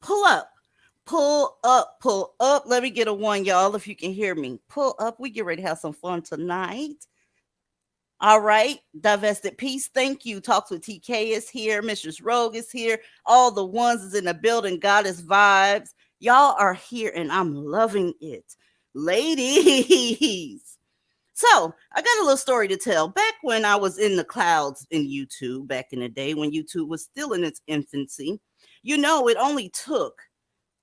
Pull up. Pull up, pull up. Let me get a one, y'all, if you can hear me. Pull up. We get ready to have some fun tonight. All right. Divested Peace. Thank you. Talks with TK is here. Mistress Rogue is here. All the ones is in the building. Goddess Vibes. Y'all are here and I'm loving it. Ladies. So I got a little story to tell. Back when I was in the clouds in YouTube, back in the day when YouTube was still in its infancy, it only took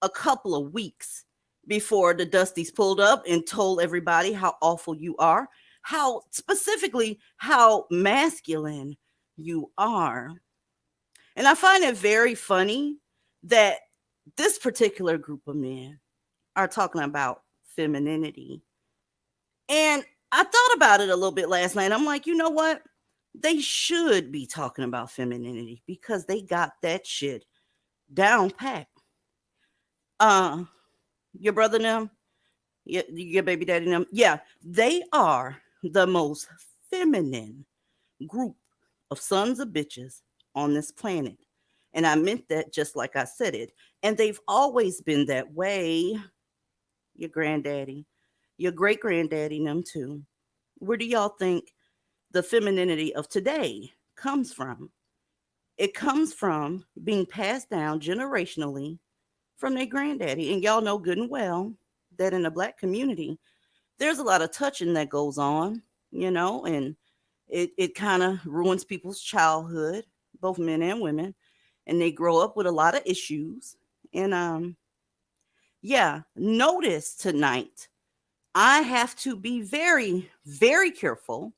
a couple of weeks before the Dusties pulled up and told everybody how awful you are, how specifically how masculine you are. And I find it very funny that this particular group of men are talking about femininity. And I thought about it a little bit last night. I'm like, you know what? They should be talking about femininity because they got that shit down pat. Your brother and them, your baby daddy and them, yeah, they are the most feminine group of sons of bitches on this planet. And I meant that just like I said it. And they've always been that way. Your granddaddy, your great granddaddy, and them too. Where do y'all think the femininity of today comes from? It comes from being passed down generationally from their granddaddy. And y'all know good and well that in the Black community, there's a lot of touching that goes on, and it kind of ruins people's childhood, both men and women, and they grow up with a lot of issues. And yeah, notice tonight, I have to be very, very careful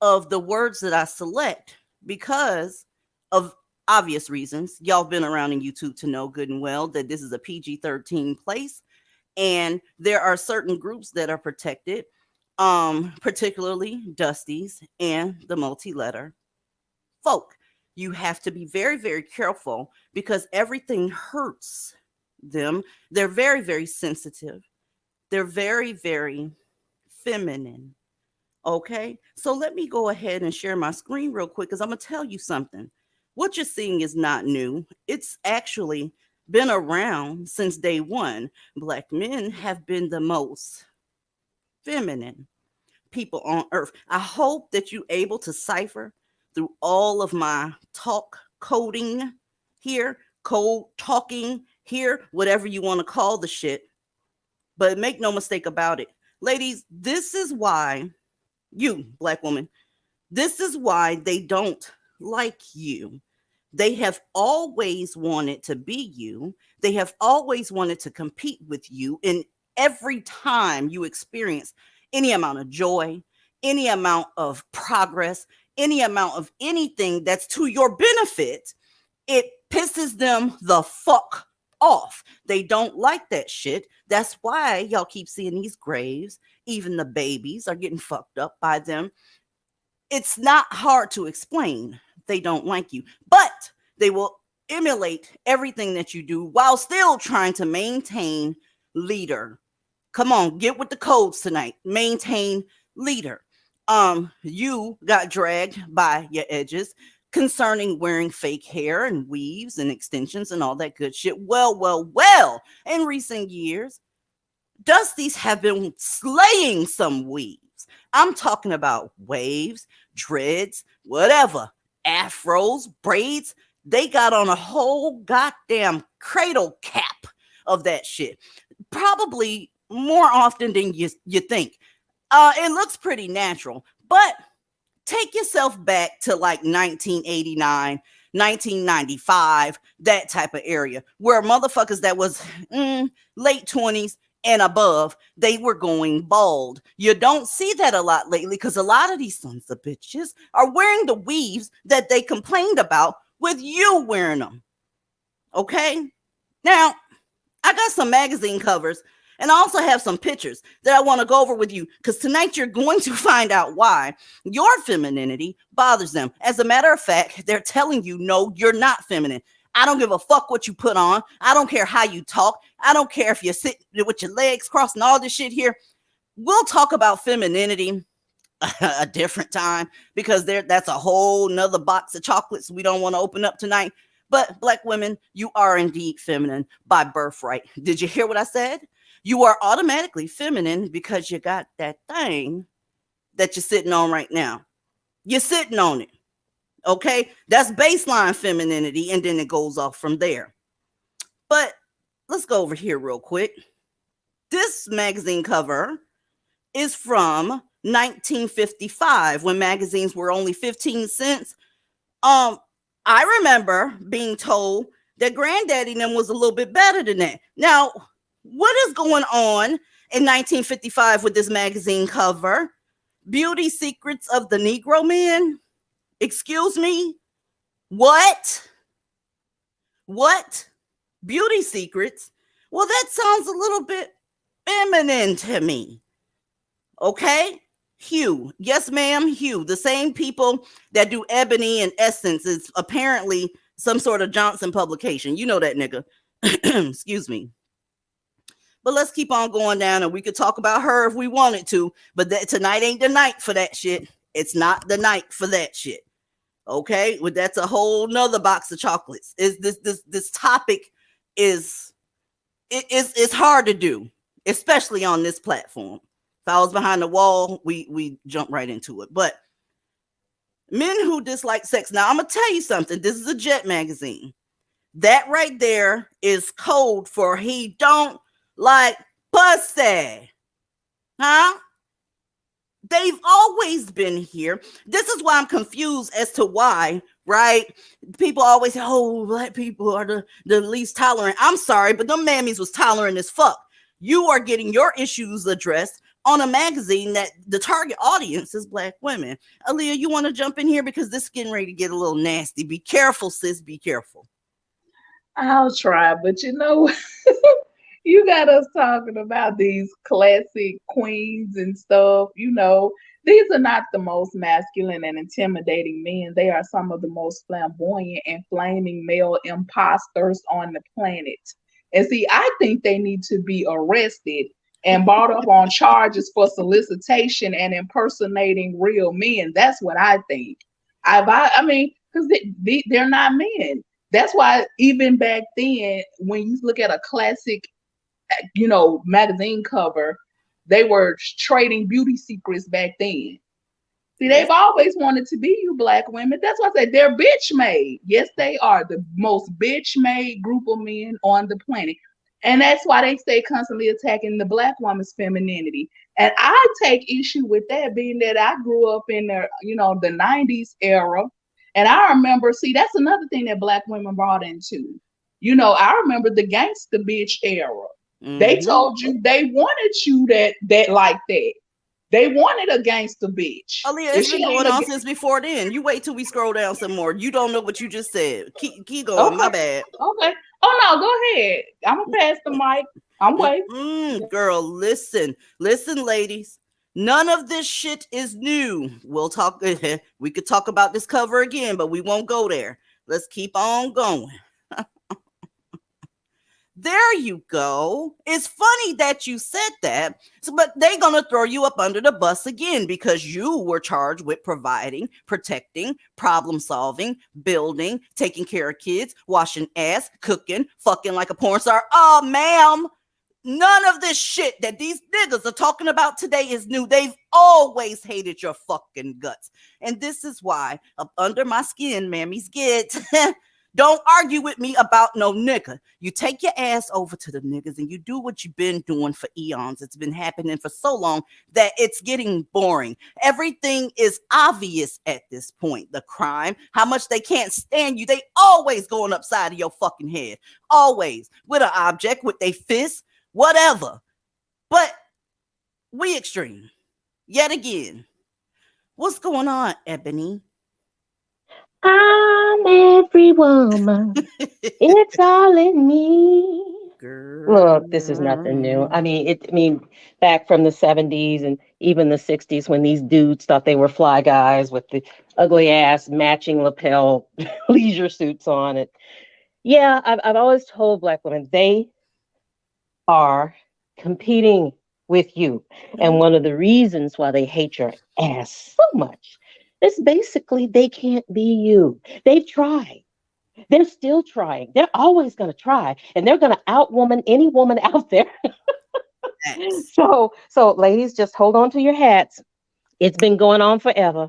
of the words that I select because of obvious reasons. Y'all been around in YouTube to know good and well that this is a PG-13 place, and there are certain groups that are protected, particularly Dusties and the multi-letter folk. You have to be very, very careful because everything hurts them. They're very, very sensitive. They're very, very feminine. Okay, so let me go ahead and share my screen real quick because I'm going to tell you something. What you're seeing is not new. It's actually been around since day one. Black men have been the most feminine people on earth. I hope that you're able to cipher through all of my talk coding here, code talking here, whatever you want to call the shit. But make no mistake about it. Ladies, this is why you, Black woman, this is why they don't like you. They have always wanted to be you. They have always wanted to compete with you. And every time you experience any amount of joy, any amount of progress, any amount of anything that's to your benefit, it pisses them the fuck off. They don't like that shit. That's why y'all keep seeing these graves. Even the babies are getting fucked up by them. It's not hard to explain. They don't like you, but they will emulate everything that you do while still trying to maintain leader. Come on, get with the codes tonight. Maintain leader. You got dragged by your edges concerning wearing fake hair and weaves and extensions and all that good shit. Well, in recent years, Dusties have been slaying some weaves. I'm talking about waves, dreads, whatever, afros, braids. They got on a whole goddamn cradle cap of that shit. Probably more often than you think. It looks pretty natural, but take yourself back to like 1989, 1995, that type of area where motherfuckers that was late 20s and above, they were going bald. You don't see that a lot lately because a lot of these sons of bitches are wearing the weaves that they complained about with you wearing them. Okay? Now, I got some magazine covers and I also have some pictures that I want to go over with you because tonight you're going to find out why your femininity bothers them. As a matter of fact, they're telling you, no, you're not feminine. I don't give a fuck what you put on. I don't care how you talk. I don't care if you're sitting with your legs crossed and all this shit here. We'll talk about femininity a different time because that's a whole nother box of chocolates we don't want to open up tonight. But Black women, you are indeed feminine by birthright. Did you hear what I said? You are automatically feminine because you got that thing that you're sitting on right now. You're sitting on it. Okay, that's baseline femininity, and then it goes off from there. But let's go over here real quick. This magazine cover is from 1955 when magazines were only 15 cents. I remember being told that Granddaddy and them was a little bit better than that. Now, what is going on in 1955 with this magazine cover? Beauty Secrets of the Negro Man? Excuse me? What? Beauty secrets? Well, that sounds a little bit feminine to me. Okay? Hue. Yes, ma'am, Hue. The same people that do Ebony and Essence is apparently some sort of Johnson publication. You know that nigga. Excuse me. But let's keep on going down and we could talk about her if we wanted to. But tonight ain't the night for that shit. It's not the night for that shit. Okay, well, that's a whole nother box of chocolates. Is this topic is hard to do, especially on this platform. If I was behind the wall, we jump right into it. But men who dislike sex. Now I'm gonna tell you something. This is a Jet magazine. That right there is code for he don't like pussy, huh? They've always been here. This is why I'm confused as to why, right? People always say, oh, Black people are the least tolerant. I'm sorry, but them mammies was tolerant as fuck. You are getting your issues addressed on a magazine that the target audience is Black women. Aaliyah, you want to jump in here because this is getting ready to get a little nasty. Be careful, sis. Be careful. I'll try, but you got us talking about these classic queens and stuff. These are not the most masculine and intimidating men. They are some of the most flamboyant and flaming male imposters on the planet. And see, I think they need to be arrested and brought up on charges for solicitation and impersonating real men. That's what I think. I mean, because they're not men. That's why even back then, when you look at a classic, magazine cover, they were trading beauty secrets back then. See, they've always wanted to be you Black women. That's why I said they're bitch made. Yes, they are the most bitch made group of men on the planet. And that's why they stay constantly attacking the Black woman's femininity. And I take issue with that, being that I grew up in the 90s era. And I remember, see, that's another thing that Black women brought into. I remember the gangster bitch era. They told you they wanted you that like that. They wanted a gangster bitch. Aaliyah, it's been going on since before then. You wait till we scroll down some more. You don't know what you just said. Keep going. Okay. My bad. Okay. Oh no, go ahead. I'm gonna pass the mic. I'm waiting. Girl, listen, ladies. None of this shit is new. We'll talk. We could talk about this cover again, but we won't go there. Let's keep on going. There you go. It's funny that you said that, but they're going to throw you up under the bus again because you were charged with providing, protecting, problem solving, building, taking care of kids, washing ass, cooking, fucking like a porn star. Oh, ma'am. None of this shit that these niggas are talking about today is new. They've always hated your fucking guts. And this is why up under my skin, mammies get... Don't argue with me about no nigga. You take your ass over to the niggas and you do what you've been doing for eons. It's been happening for so long that it's getting boring. Everything is obvious at this point. The crime, how much they can't stand you. They always going upside of your fucking head. Always. With an object, with their fist, whatever. But we extreme. Yet again. What's going on, Ebony? I'm every woman. It's all in me. Girl. Look, this is nothing new. I mean, back from the 70s and even the 60s when these dudes thought they were fly guys with the ugly ass matching lapel leisure suits on it. Yeah, I've always told Black women they are competing with you. And one of the reasons why they hate your ass so much is basically they can't be you. They've tried. They're still trying. They're always going to try. And they're going to outwoman any woman out there. So ladies, just hold on to your hats. It's been going on forever.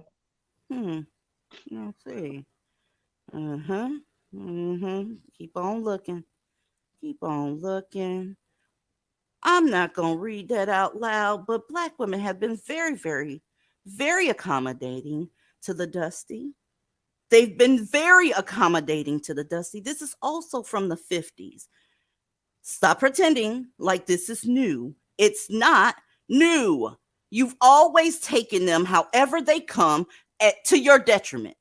Let's see. Keep on looking. Keep on looking. I'm not going to read that out loud, but Black women have been very, very, very accommodating to the Dusty. They've been very accommodating to the Dusty. This is also from the 50s. Stop pretending like this is new. It's not new. You've always taken them however they come to your detriment.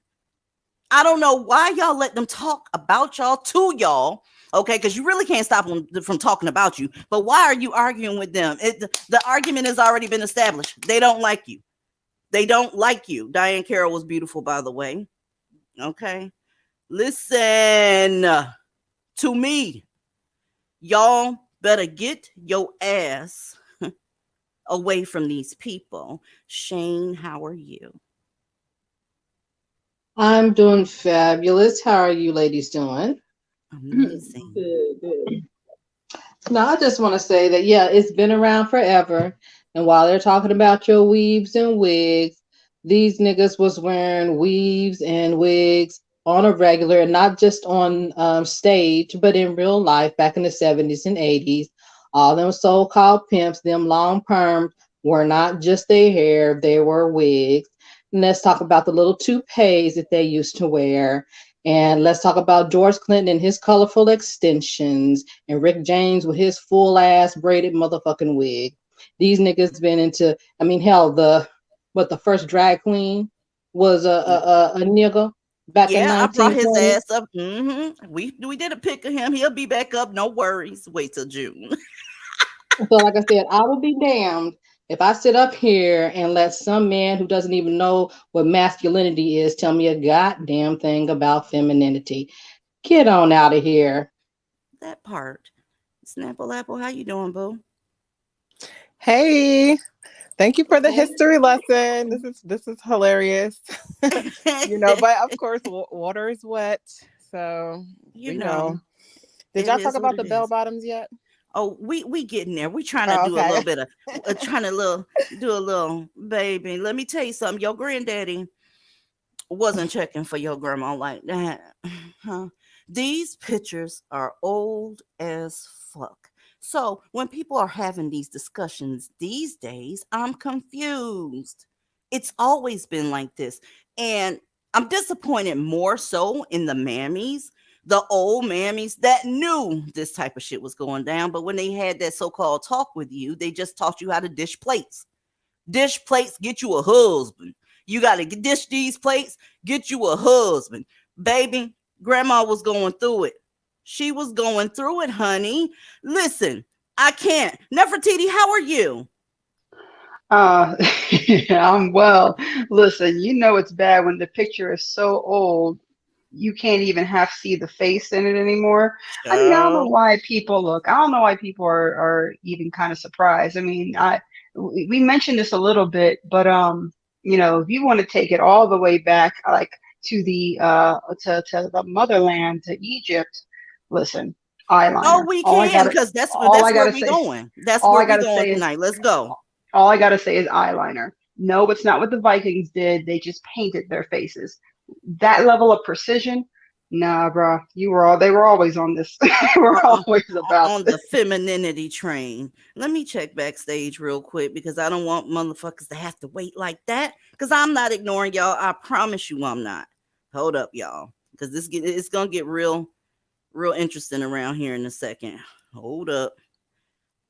I don't know why y'all let them talk about y'all to y'all. Okay, because you really can't stop them from talking about you. But why are you arguing with them? The argument has already been established. They don't like you. They don't like you. Diane Carroll was beautiful, by the way. Okay. Listen to me. Y'all better get your ass away from these people. Shane, how are you? I'm doing fabulous. How are you ladies doing? Amazing. Good. No, I just want to say that, yeah, it's been around forever. And while they're talking about your weaves and wigs, these niggas was wearing weaves and wigs on a regular, not just on stage, but in real life back in the 70s and 80s. All them so-called pimps, them long perms, were not just their hair, they were wigs. And let's talk about the little toupees that they used to wear. And let's talk about George Clinton and his colorful extensions and Rick James with his full ass braided motherfucking wig. These niggas been into, I mean, hell, the first drag queen was a nigga back in Yeah, I brought his 1920. ass up. We did a pic of him. He'll be back up. No worries. Wait till June. So, like I said, I will be damned if I sit up here and let some man who doesn't even know what masculinity is tell me a goddamn thing about femininity. Get on out of here. That part. Snapple Apple, how you doing, boo? Hey, thank you for the history lesson. This is hilarious. But of course, water is wet, so we know. Did y'all talk about the bell bottoms yet? Oh, we getting there. We trying to do a okay. little bit of do a little baby. Let me tell you something. Your granddaddy wasn't checking for your grandma like that. Huh? These pictures are old as fuck. So when people are having these discussions these days, I'm confused. It's always been like this. And I'm disappointed more so in the mammies, the old mammies that knew this type of shit was going down. But when they had that so-called talk with you, they just taught you how to dish plates. Dish plates, get you a husband. You got to dish these plates, get you a husband. Baby, grandma was going through it. She was going through it, honey. Listen, I can't. Nefertiti, how are you? I'm well. Listen, it's bad when the picture is so old, you can't even half see the face in it anymore. I mean, I don't know why people are even kind of surprised. I mean, we mentioned this a little bit, but if you want to take it all the way back, like to the to the motherland, to Egypt, listen, eyeliner. Oh, we can, because that's where we're going. That's where we're going tonight. Let's go. All I gotta say is eyeliner. No, it's not what the Vikings did. They just painted their faces. That level of precision, nah, bro. They were always on this. We're always about on the femininity train. Let me check backstage real quick, because I don't want motherfuckers to have to wait like that. Because I'm not ignoring y'all. I promise you, I'm not. Hold up, y'all, because it's gonna get real interesting around here in a second. Hold up.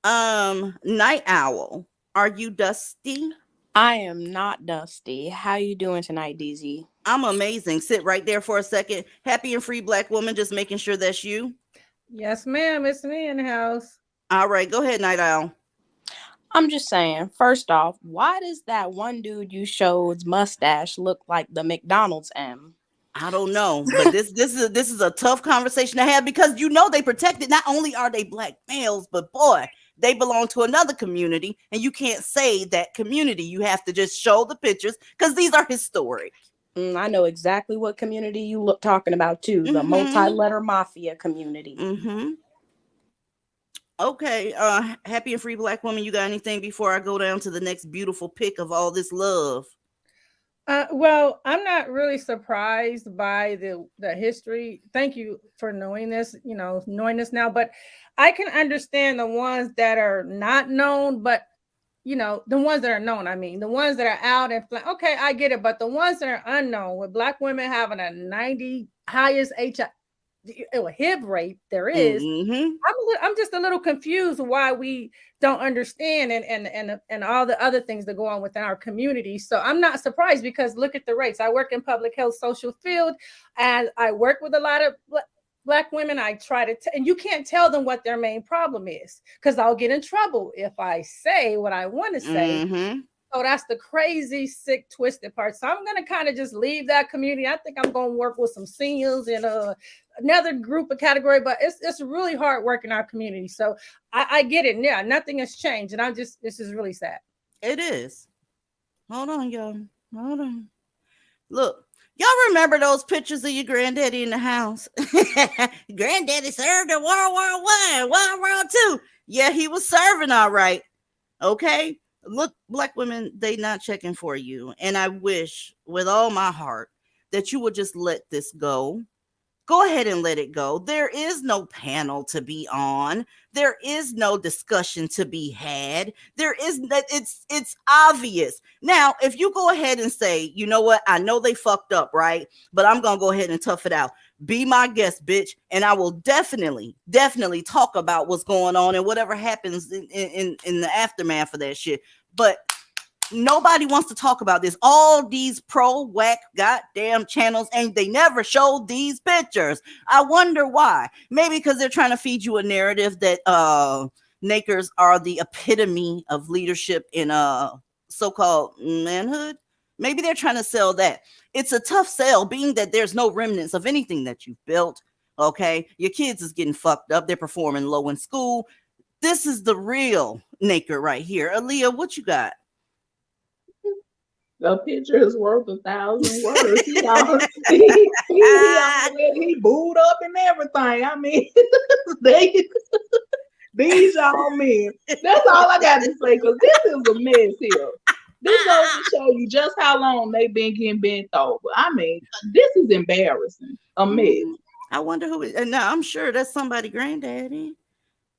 Night Owl, are you dusty? I am not dusty. How you doing tonight, DZ? I'm amazing. Sit right there for a second. Happy and free black woman, just making sure that's you. Yes, ma'am. It's me in the house. All right, go ahead, Night Owl. I'm just saying, first off, why does that one dude you showed's mustache look like the McDonald's M? I don't know, but this is a tough conversation to have, because they protected. Not only are they black males, but boy, they belong to another community, and you can't say that community. You have to just show the pictures, because these are historic. I know exactly what community you talking about too. The multi-letter mafia community. Okay, happy and free black woman, you got anything before I go down to the next beautiful pic of all this love? Well, I'm not really surprised by the history. Thank you for knowing this now. But I can understand the ones that are not known, but the ones that are known. I mean, the ones that are out and okay, I get it. But the ones that are unknown, with black women having a 90 highest HIV rate there is, I'm just a little confused why we don't understand and all the other things that go on within our community. So I'm not surprised, because look at the rates. I work in public health social field, and I work with a lot of black women. I try to and you can't tell them what their main problem is, because I'll get in trouble if I say what I want to say. So that's the crazy, sick, twisted part. So I'm going to kind of just leave that community. I think I'm going to work with some seniors in another group of category, but it's really hard work in our community. So I get it. Yeah, nothing has changed. And this is really sad. It is. Hold on, y'all. Hold on. Look, y'all remember those pictures of your granddaddy in the house? Granddaddy served in World War I, World War II. Yeah, he was serving all right. Okay. Look, black women, they not checking for you. And I wish with all my heart that you would just let this go. Go ahead and let it go. There is no panel to be on. There is no discussion to be had. There is that it's obvious. Now, if you go ahead and say, you know what, I know they fucked up, right? But I'm gonna go ahead and tough it out. be my guest, bitch, and I will definitely talk about what's going on and whatever happens in the aftermath of that shit. But nobody wants to talk about this. All these pro-whack goddamn channels, and they never showed these pictures. I wonder why. Maybe because they're trying to feed you a narrative that nakers are the epitome of leadership in so-called manhood. Maybe they're trying to sell that. It's a tough sell, being that there's no remnants of anything that you've built. Okay, your kids is getting fucked up. They're performing low in school. This is the real naked right here. Aaliyah, what you got? The picture is worth 1,000 words. He booed up and everything. I mean, these y'all men. That's all I got to say, because this is a mess here. This goes to show you just how long they've been getting bent over. I mean, this is embarrassing. A mess. I wonder who it is. And now I'm sure that's somebody granddaddy.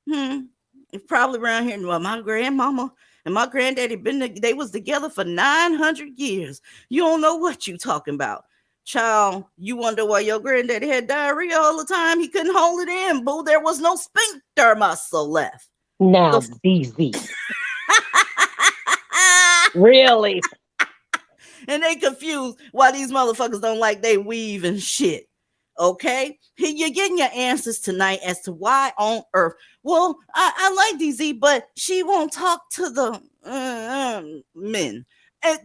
It's probably around here. Well, my grandmama and my granddaddy they was together for 900 years. You don't know what you talking about. Child, you wonder why your granddaddy had diarrhea all the time. He couldn't hold it in, boo. There was no sphincter muscle left. Now, BZ. Really? And they confused why these motherfuckers don't like they weave and shit. Okay, you're getting your answers tonight as to why on earth. Well, I like DZ, but she won't talk to the men.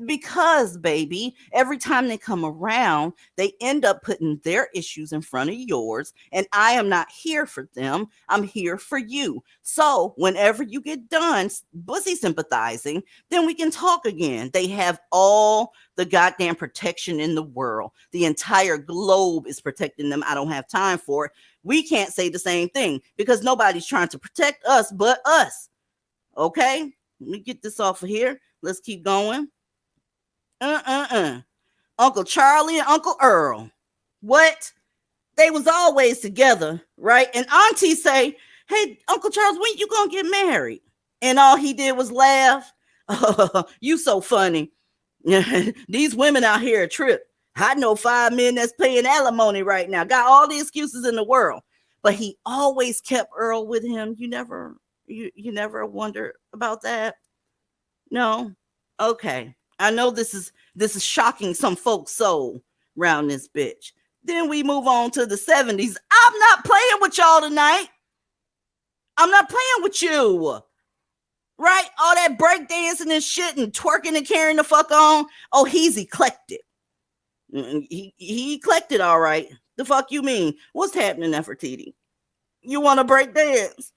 Because, baby, every time they come around, they end up putting their issues in front of yours. And I am not here for them. I'm here for you. So whenever you get done pussy sympathizing, then we can talk again. They have all the goddamn protection in the world. The entire globe is protecting them. I don't have time for it. We can't say the same thing because nobody's trying to protect us but us. Okay? Let me get this off of here. Let's keep going. Uncle Charlie and Uncle Earl. What? They was always together, right? And Auntie say, hey, Uncle Charles, when you gonna get married? And all he did was laugh. You so funny. These women out here a trip. I know 5 men that's paying alimony right now. Got all the excuses in the world. But he always kept Earl with him. You never wonder about that? No? Okay. I know this is shocking some folks' soul around this bitch. Then we move on to the 70s. I'm not playing with y'all tonight. I'm not playing with you. Right? All that breakdancing and shit and twerking and carrying the fuck on. Oh, he's eclectic. He eclectic, all right. The fuck you mean? What's happening, Nefertiti? You want to break dance?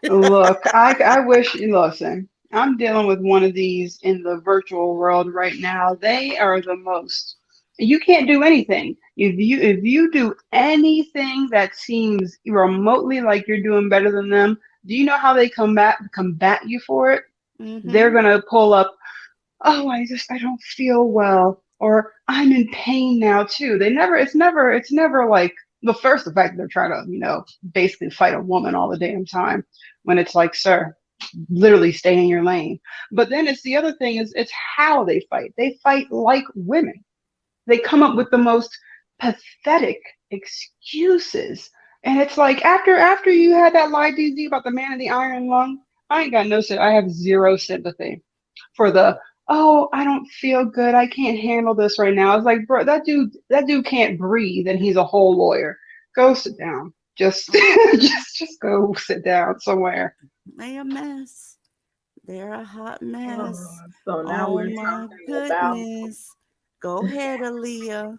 Look, I wish, listen, I'm dealing with one of these in the virtual world right now. They are the most. You can't do anything. If you do anything that seems remotely like you're doing better than them, do you know how they combat you for it? Mm-hmm. They're gonna pull up, oh, I don't feel well, or I'm in pain now too. It's never like the fact they're trying to, basically fight a woman all the damn time, when it's like, sir, literally stay in your lane. But then it's the other thing is it's how they fight. They fight like women. They come up with the most pathetic excuses. And it's like after you had that lie, DZ, about the man in the iron lung, I ain't got no shit. I have zero sympathy for the, oh, I don't feel good. I can't handle this right now. It's like, bro, that dude can't breathe and he's a whole lawyer. Go sit down. Just go sit down somewhere. They a mess. They're a hot mess. So now we're talking goodness. About... Go ahead, Aaliyah.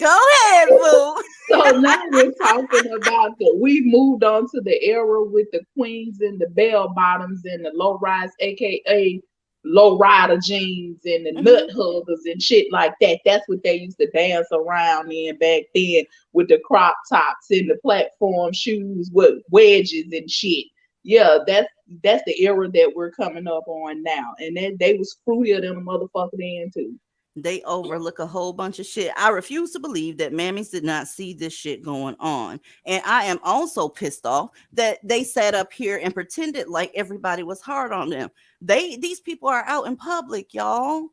Go ahead, boo. So now we're talking about we've moved on to the era with the queens and the bell bottoms and the low rise, aka low rider jeans and the nut huggers and shit like that. That's what they used to dance around in back then, with the crop tops and the platform shoes with wedges and shit. Yeah, that's the era that we're coming up on now. And then they was fruitier than a motherfucker then too. They overlook a whole bunch of shit. I refuse to believe that mammies did not see this shit going on. And I am also pissed off that they sat up here and pretended like everybody was hard on them. These people are out in public, y'all.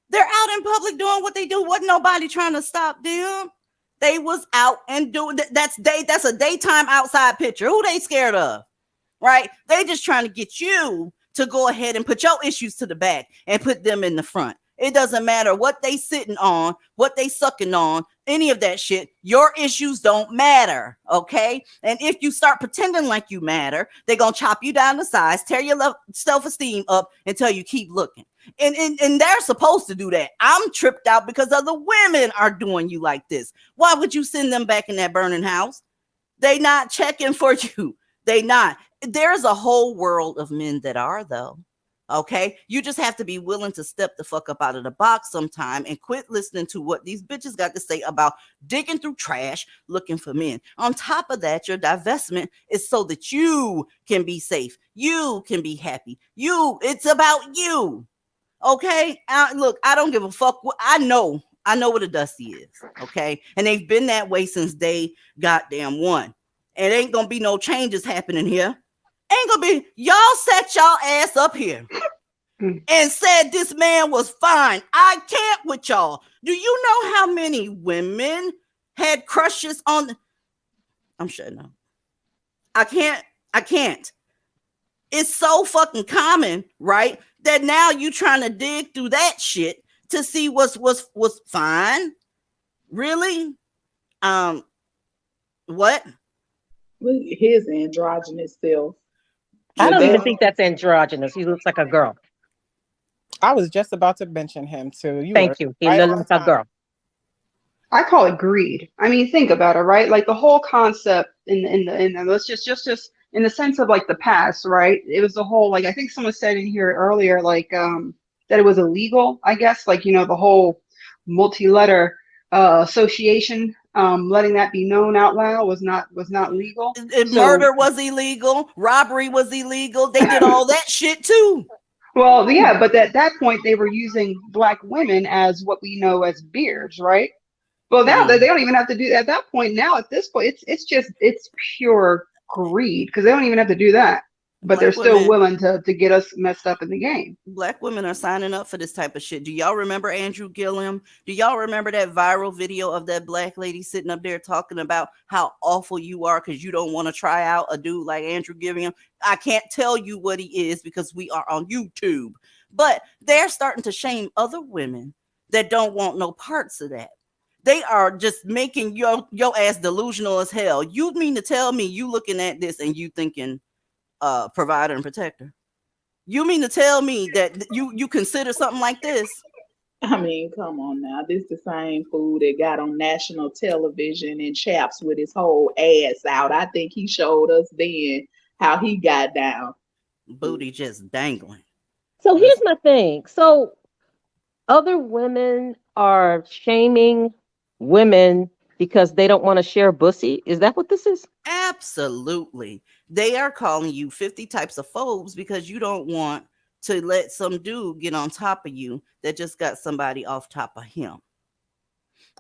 They're out in public doing what they do. Wasn't nobody trying to stop them. They was out and doing that's a daytime outside picture. Who they scared of? Right? They just trying to get you to go ahead and put your issues to the back and put them in the front. It doesn't matter what they sitting on, what they sucking on, any of that shit. Your issues don't matter, okay? And if you start pretending like you matter, they're going to chop you down to size, tear your self-esteem up until you keep looking. And they're supposed to do that. I'm tripped out because other women are doing you like this. Why would you send them back in that burning house? They not checking for you. They not. There's a whole world of men that are, though. Okay, you just have to be willing to step the fuck up out of the box sometime and quit listening to what these bitches got to say about digging through trash looking for men. On top of that, your divestment is so that you can be safe, you can be happy. It's about you. Okay, look, I don't give a fuck. I know what a Dusty is. Okay, and they've been that way since day goddamn one. And it ain't gonna be no changes happening here. Ain't gonna be. Y'all set y'all ass up here and said this man was fine. I can't with y'all. Do you know how many women had crushes on? I'm shutting up. I can't. It's so fucking common, right? That now you trying to dig through that shit to see what's fine. Really? What? Look at his androgynous self. I don't even think that's androgynous. He looks like a girl. I was just about to mention him too. Thank you. He looks like a girl. I call it greed. I mean, think about it, right? Like the whole concept in the let's just in the sense of like the past, right? It was the whole, like, I think someone said in here earlier, like that it was illegal, I guess, like, you know, the whole multi-letter association, letting that be known out loud was not legal. Murder was illegal, robbery was illegal. They did all that shit too. Well, yeah, but at that point they were using black women as what we know as beards, right? Well, now they don't even have to do that at that point. Now at this point, it's pure greed because they don't even have to do that. But they're still willing to get us messed up in the game. Black women are signing up for this type of shit. Do y'all remember Andrew Gillum? Do y'all remember that viral video of that black lady sitting up there talking about how awful you are because you don't want to try out a dude like Andrew Gillum? I can't tell you what he is because we are on YouTube. But they're starting to shame other women that don't want no parts of that. They are just making your ass delusional as hell. You mean to tell me you looking at this and you thinking provider and protector? You mean to tell me that you consider something like this? I mean, come on now. This the same fool that got on national television in chaps with his whole ass out. I think he showed us then how he got down. Booty just dangling. So here's my thing. So other women are shaming women because they don't want to share pussy. Is that what this is? Absolutely. They are calling you 50 types of phobes because you don't want to let some dude get on top of you that just got somebody off top of him.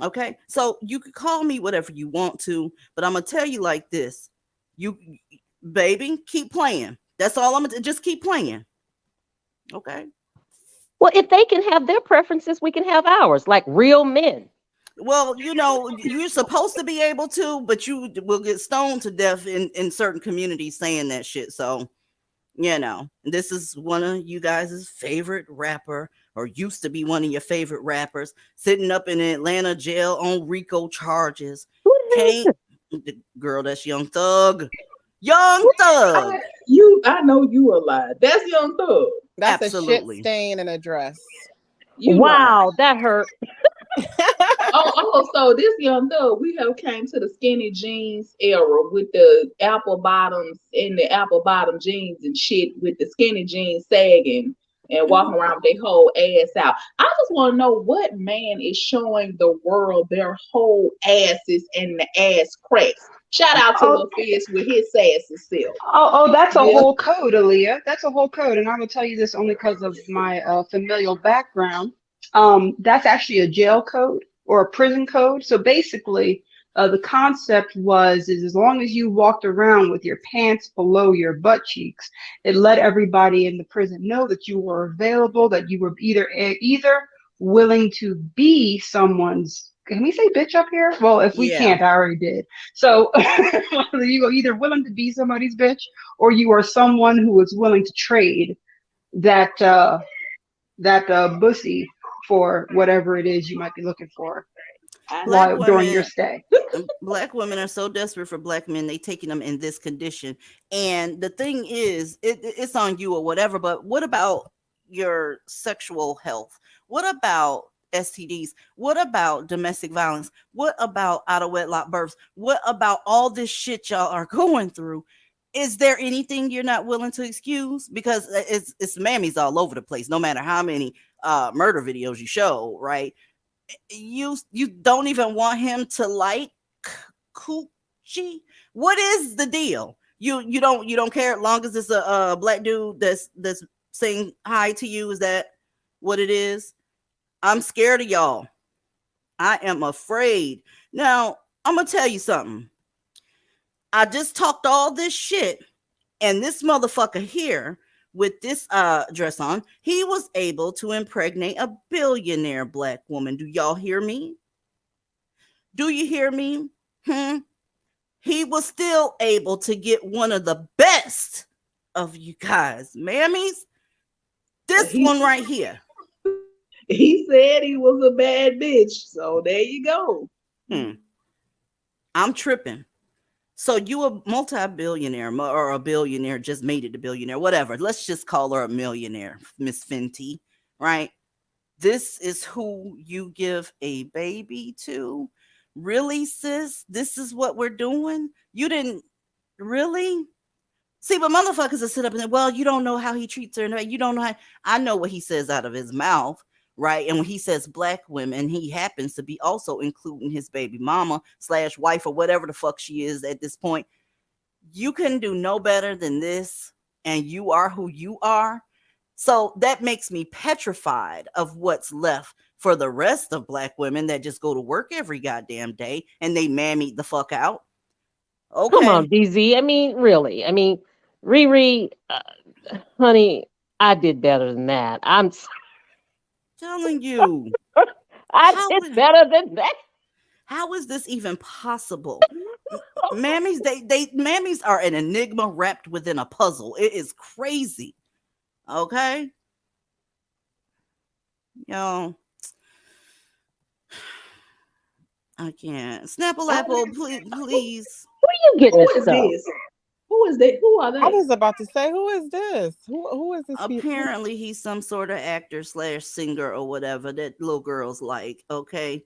Okay, so you can call me whatever you want to, but I'm gonna tell you like this: you, baby, keep playing. That's all I'm gonna just keep playing. Okay. Well, if they can have their preferences, we can have ours, like real men. Well, you know, you're supposed to be able to, but you will get stoned to death in certain communities saying that shit. So, you know, this is one of you guys' favorite rapper, or used to be one of your favorite rappers, sitting up in Atlanta jail on RICO charges. Girl, that's Young Thug. Young Thug. I know you a lie. That's Young Thug. That's absolutely a shit stain in a dress. Wow, that hurt. So this Young Thug, we have came to the skinny jeans era with the apple bottoms and the apple bottom jeans and shit, with the skinny jeans sagging and walking around with their whole ass out. I just want to know what man is showing the world their whole asses and the ass cracks. Shout out to Lil Fizz with his sassy self. Oh, that's a whole code, Aaliyah. That's a whole code, and I will tell you this only because of my familial background. That's actually a jail code or a prison code. So basically, the concept is as long as you walked around with your pants below your butt cheeks, it let everybody in the prison know that you were available, that you were either willing to be someone's can we say bitch up here? Well, if we can't, I already did. So you are either willing to be somebody's bitch, or you are someone who is willing to trade that bussy for whatever it is you might be looking for during your stay. Black women are so desperate for black men, they taking them in this condition. And the thing is, it's on you or whatever, but what about your sexual health? What about STDs? What about domestic violence? What about out of wedlock births? What about all this shit y'all are going through? Is there anything you're not willing to excuse? Because it's mammies all over the place, no matter how many murder videos you show, right? You don't even want him to like coochie. What is the deal? You don't care as long as it's a black dude that's saying hi to you. Is that what it is? I'm scared of y'all. I am afraid. Now, I'm gonna tell you something. I just talked all this shit, and this motherfucker here with this dress on, he was able to impregnate a billionaire black woman. Do y'all hear me? Do you hear me? He was still able to get one of the best of you guys, mammies. This one right here. He said he was a bad bitch, so there you go. I'm tripping. So you a multi-billionaire or a billionaire, just made it a billionaire, whatever. Let's just call her a millionaire, Miss Fenty, right? This is who you give a baby to? Really, sis? This is what we're doing? You didn't really? See, but motherfuckers will sit up and say, well, you don't know how he treats her. You don't know how. I know what he says out of his mouth, right? And when he says black women, he happens to be also including his baby mama / wife or whatever the fuck she is at this point. You couldn't do no better than this, and you are who you are. So that makes me petrified of what's left for the rest of black women that just go to work every goddamn day and they mammy the fuck out. Okay. Come on, DZ. I mean, really. I mean, Riri, honey, I did better than that. I'm telling you. I did better than that. How is this even possible? Mammies, mammies are an enigma wrapped within a puzzle. It is crazy. Okay? Yo. I can't. Snapple Apple, please. Who are you getting this stuff? Who is that? Who are they? I was about to say, who is this? Who is this? Apparently, he's some sort of actor / singer or whatever that little girls like. Okay.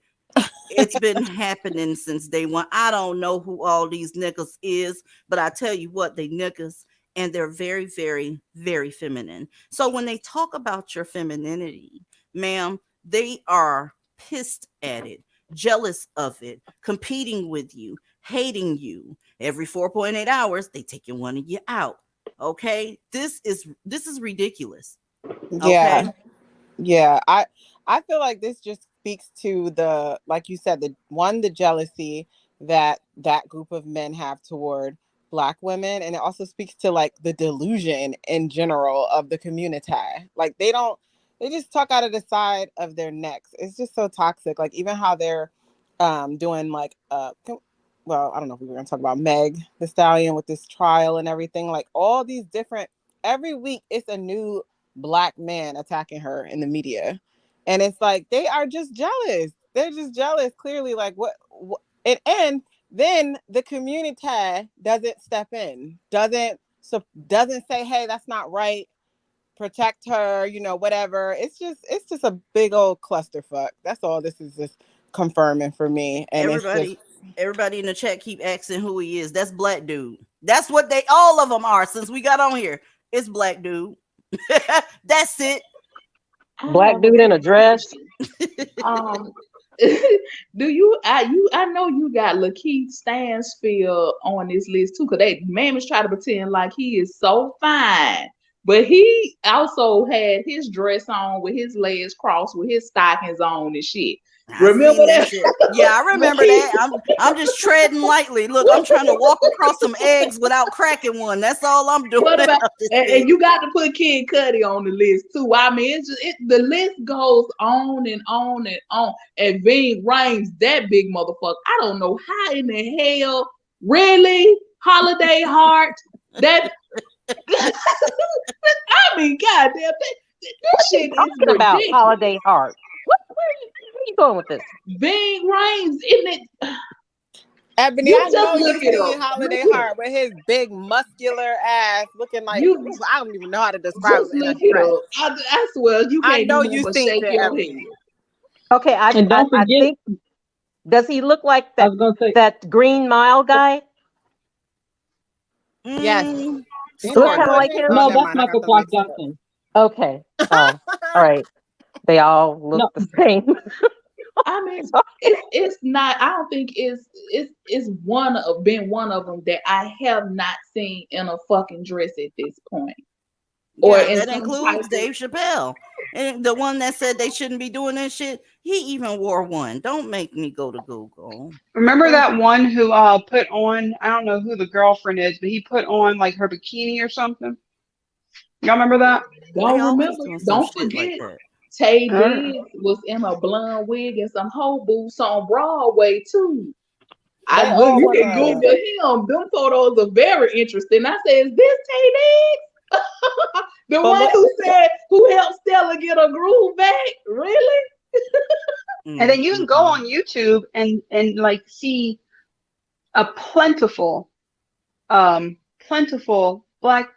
It's been happening since day one. I don't know who all these niggas is, but I tell you what, they niggas, and they're very, very, very feminine. So when they talk about your femininity, ma'am, they are pissed at it, jealous of it, competing with you, hating you. Every 4.8 hours, they taking one of you out. Okay, this is ridiculous. Yeah, okay? Yeah. I feel like this just speaks to the, like you said, the jealousy that group of men have toward Black women, and it also speaks to like the delusion in general of the community. Like they just talk out of the side of their necks. It's just so toxic. Like even how they're doing like well, I don't know if we were going to talk about Meg the Stallion with this trial and everything. Like all these different, every week it's a new Black man attacking her in the media. And it's like, they are just jealous. They're just jealous, clearly. Like what and then the community doesn't step in, doesn't say, hey, that's not right. Protect her, whatever. It's just a big old clusterfuck. That's all this is just confirming for me. And everybody in the chat keep asking who he is. That's Black dude. That's what all of them are since we got on here. It's Black dude. That's it. Black dude in a dress. Do you? I know you got Lakeith Stansfield on this list too, because they mammies try to pretend like he is so fine, but he also had his dress on with his legs crossed, with his stockings on and shit. Remember that? Shit. Yeah, I remember that. I'm just treading lightly. Look, I'm trying to walk across some eggs without cracking one. That's all I'm doing. What about, and you got to put Kid Cudi on the list too. I mean, the list goes on and on and on. And Ving Rhames, that big motherfucker. I don't know how in the hell, really, Holiday Heart. That I mean, goddamn, that shit is ridiculous. About Holiday Heart. Where are you going with this? Ving Rhames, isn't it? Ebony, You I know just you look it seen up. Holiday Look Heart with his big muscular ass looking like I don't even know how to describe Just it. look it up. I swear you I can't know do you nothing but seen shake it, your Ebony. head. Okay, I think. Does he look like that? That Green Mile guy? Yes. He look kind of like him. No, that's Michael Clark Duncan. Okay. Oh, all right. They all look the same. I mean, it's not. I don't think it's one of them that I have not seen in a fucking dress at this point. Or that includes Dave Chappelle, and the one that said they shouldn't be doing that shit. He even wore one. Don't make me go to Google. Remember that one who put on? I don't know who the girlfriend is, but he put on like her bikini or something. Y'all remember that? Don't remember. Don't forget. Like Tay Diggs was in a blonde wig and some hoe boots on Broadway too. You can Google him. Them photos are very interesting. I said, "Is this Tay Diggs?" The one who helped Stella get a groove back? Really? And then you can go on YouTube and like see a plentiful black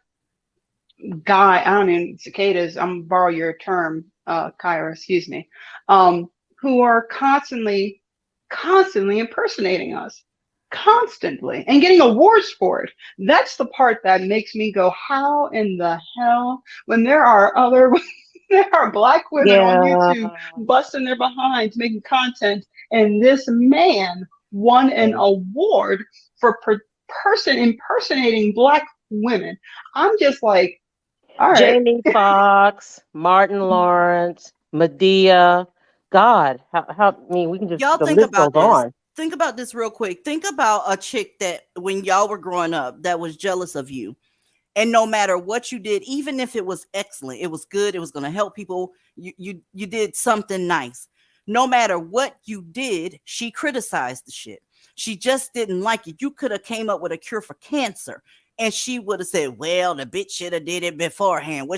guy. I don't know, cicadas. I'm gonna borrow your term, Kyra. Excuse me. Who are constantly impersonating us. Constantly and getting awards for it. That's the part that makes me go, how in the hell, when there are black women on YouTube busting their behinds making content, and this man won an award for impersonating black women. I'm just like, all right. Jamie Foxx, Martin Lawrence, Medea. God, how I mean, we can just, y'all the think list about goes this. on. Think about this real quick. Think about a chick that when y'all were growing up that was jealous of you. And no matter what you did, even if it was excellent, it was good, it was going to help people, you did something nice. No matter what you did, she criticized the shit. She just didn't like it. You could have came up with a cure for cancer. And she would have said, well, the bitch should have did it beforehand.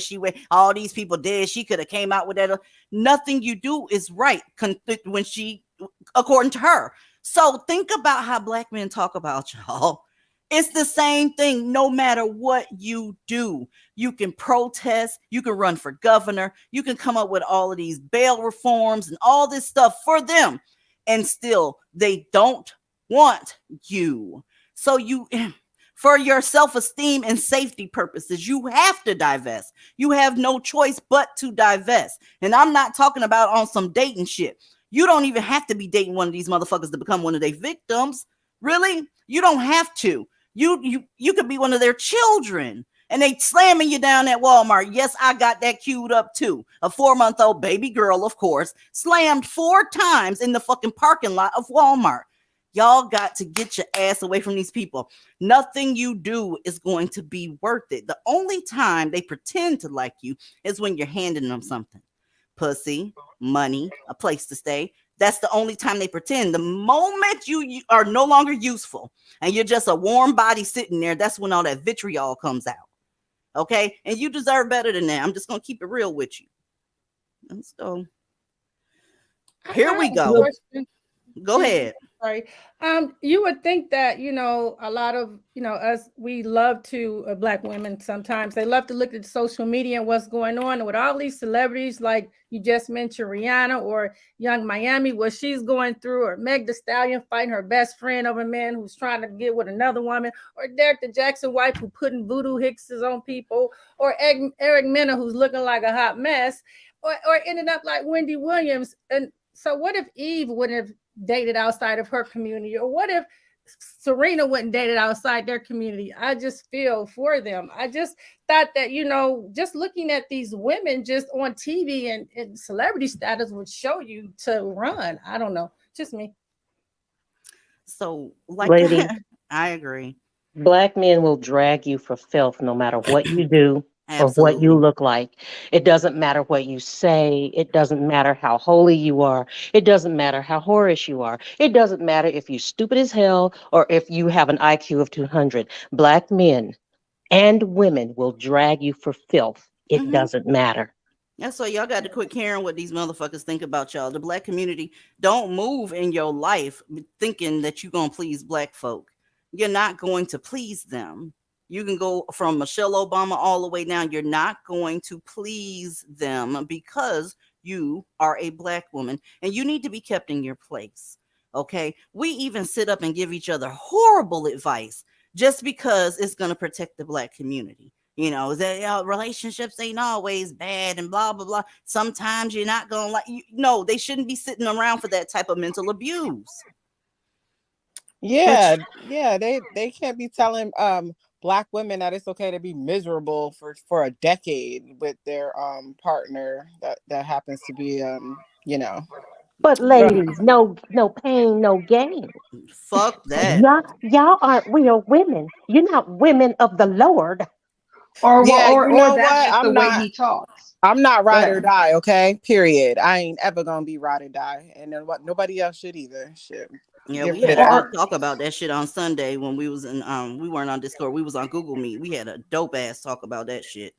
All these people did. She could have came out with that. Nothing you do is right according to her. So think about how black men talk about y'all. It's the same thing. No matter what you do, you can protest, you can run for governor, you can come up with all of these bail reforms and all this stuff for them. And still, they don't want you. So for your self-esteem and safety purposes, you have to divest. You have no choice but to divest. And I'm not talking about on some dating shit. You don't even have to be dating one of these motherfuckers to become one of their victims. Really? You don't have to. You could be one of their children and they slamming you down at Walmart. Yes, I got that queued up too. A 4-month-old baby girl, of course, slammed 4 times in the fucking parking lot of Walmart. Y'all got to get your ass away from these people. Nothing you do is going to be worth it. The only time they pretend to like you is when you're handing them something. Pussy, money, a place to stay. That's the only time they pretend. The moment you are no longer useful and you're just a warm body sitting there, that's when all that vitriol comes out. Okay? And you deserve better than that. I'm just going to keep it real with you. Let's go. Here we go. Go ahead. Sorry. You would think that, a lot of, us, we love to, Black women sometimes, they love to look at social media and what's going on with all these celebrities, like you just mentioned Rihanna or Young Miami, what she's going through, or Meg Thee Stallion fighting her best friend over a man who's trying to get with another woman, or Derek the Jackson wife who putting voodoo hickses on people, or Eric Mena who's looking like a hot mess, or ended up like Wendy Williams. And so what if Eve wouldn't have dated outside of her community? Or what if Serena wouldn't date it outside their community. I just feel for them. I just thought that, just looking at these women just on TV and celebrity status would show you to run. I don't know. Just me. So, like, Lady, I agree. Black men will drag you for filth no matter what you do or what you Absolutely. look like. It doesn't matter what you say. It doesn't matter how holy you are. It doesn't matter how whorish you are. It doesn't matter if you're stupid as hell or if you have an IQ of 200. Black men and women will drag you for filth. It doesn't matter. That's why y'all got to quit caring what these motherfuckers think about y'all. The Black community don't move in your life thinking that you're going to please Black folk. You're not going to please them. You can go from Michelle Obama all the way down. You're not going to please them because you are a Black woman and you need to be kept in your place. Okay. We even sit up and give each other horrible advice just because it's going to protect the Black community. Relationships ain't always bad and blah, blah, blah. Sometimes you're not going to no, they shouldn't be sitting around for that type of mental abuse. Yeah. They can't be telling Black women that it's okay to be miserable for a decade with their partner that happens to be But ladies, no pain, no gain. Fuck that. Y'all aren't real women. You're not women of the Lord. Or what? that's just the way he talks. I'm not ride or die, okay? Period. I ain't ever gonna be ride or die, and then nobody else should either. Shit. Yeah, we had a talk about that shit on Sunday when we was in we weren't on Discord, we was on Google Meet. We had a dope ass talk about that shit.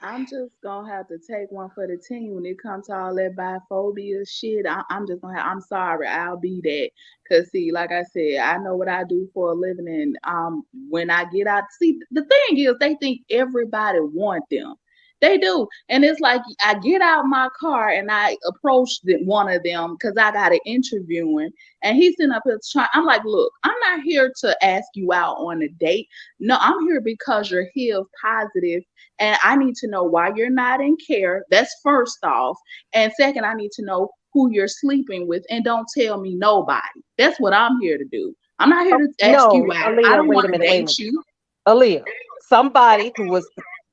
I'm just gonna have to take one for the team when it comes to all that biphobia shit. I'm sorry, I'll be that. Cause see, like I said, I know what I do for a living, and when I get out, see, the thing is, they think everybody want them. They do, and it's like I get out my car and I approach one of them because I got an interviewing, and he's sitting up here trying. I'm like, look, I'm not here to ask you out on a date. No, I'm here because you're HIV positive. And I need to know why you're not in care. That's first off. And second, I need to know who you're sleeping with. And don't tell me nobody. That's what I'm here to do. I'm not here to ask you out. Aaliyah, I don't want to wait a date minute. you. Aaliyah, somebody who was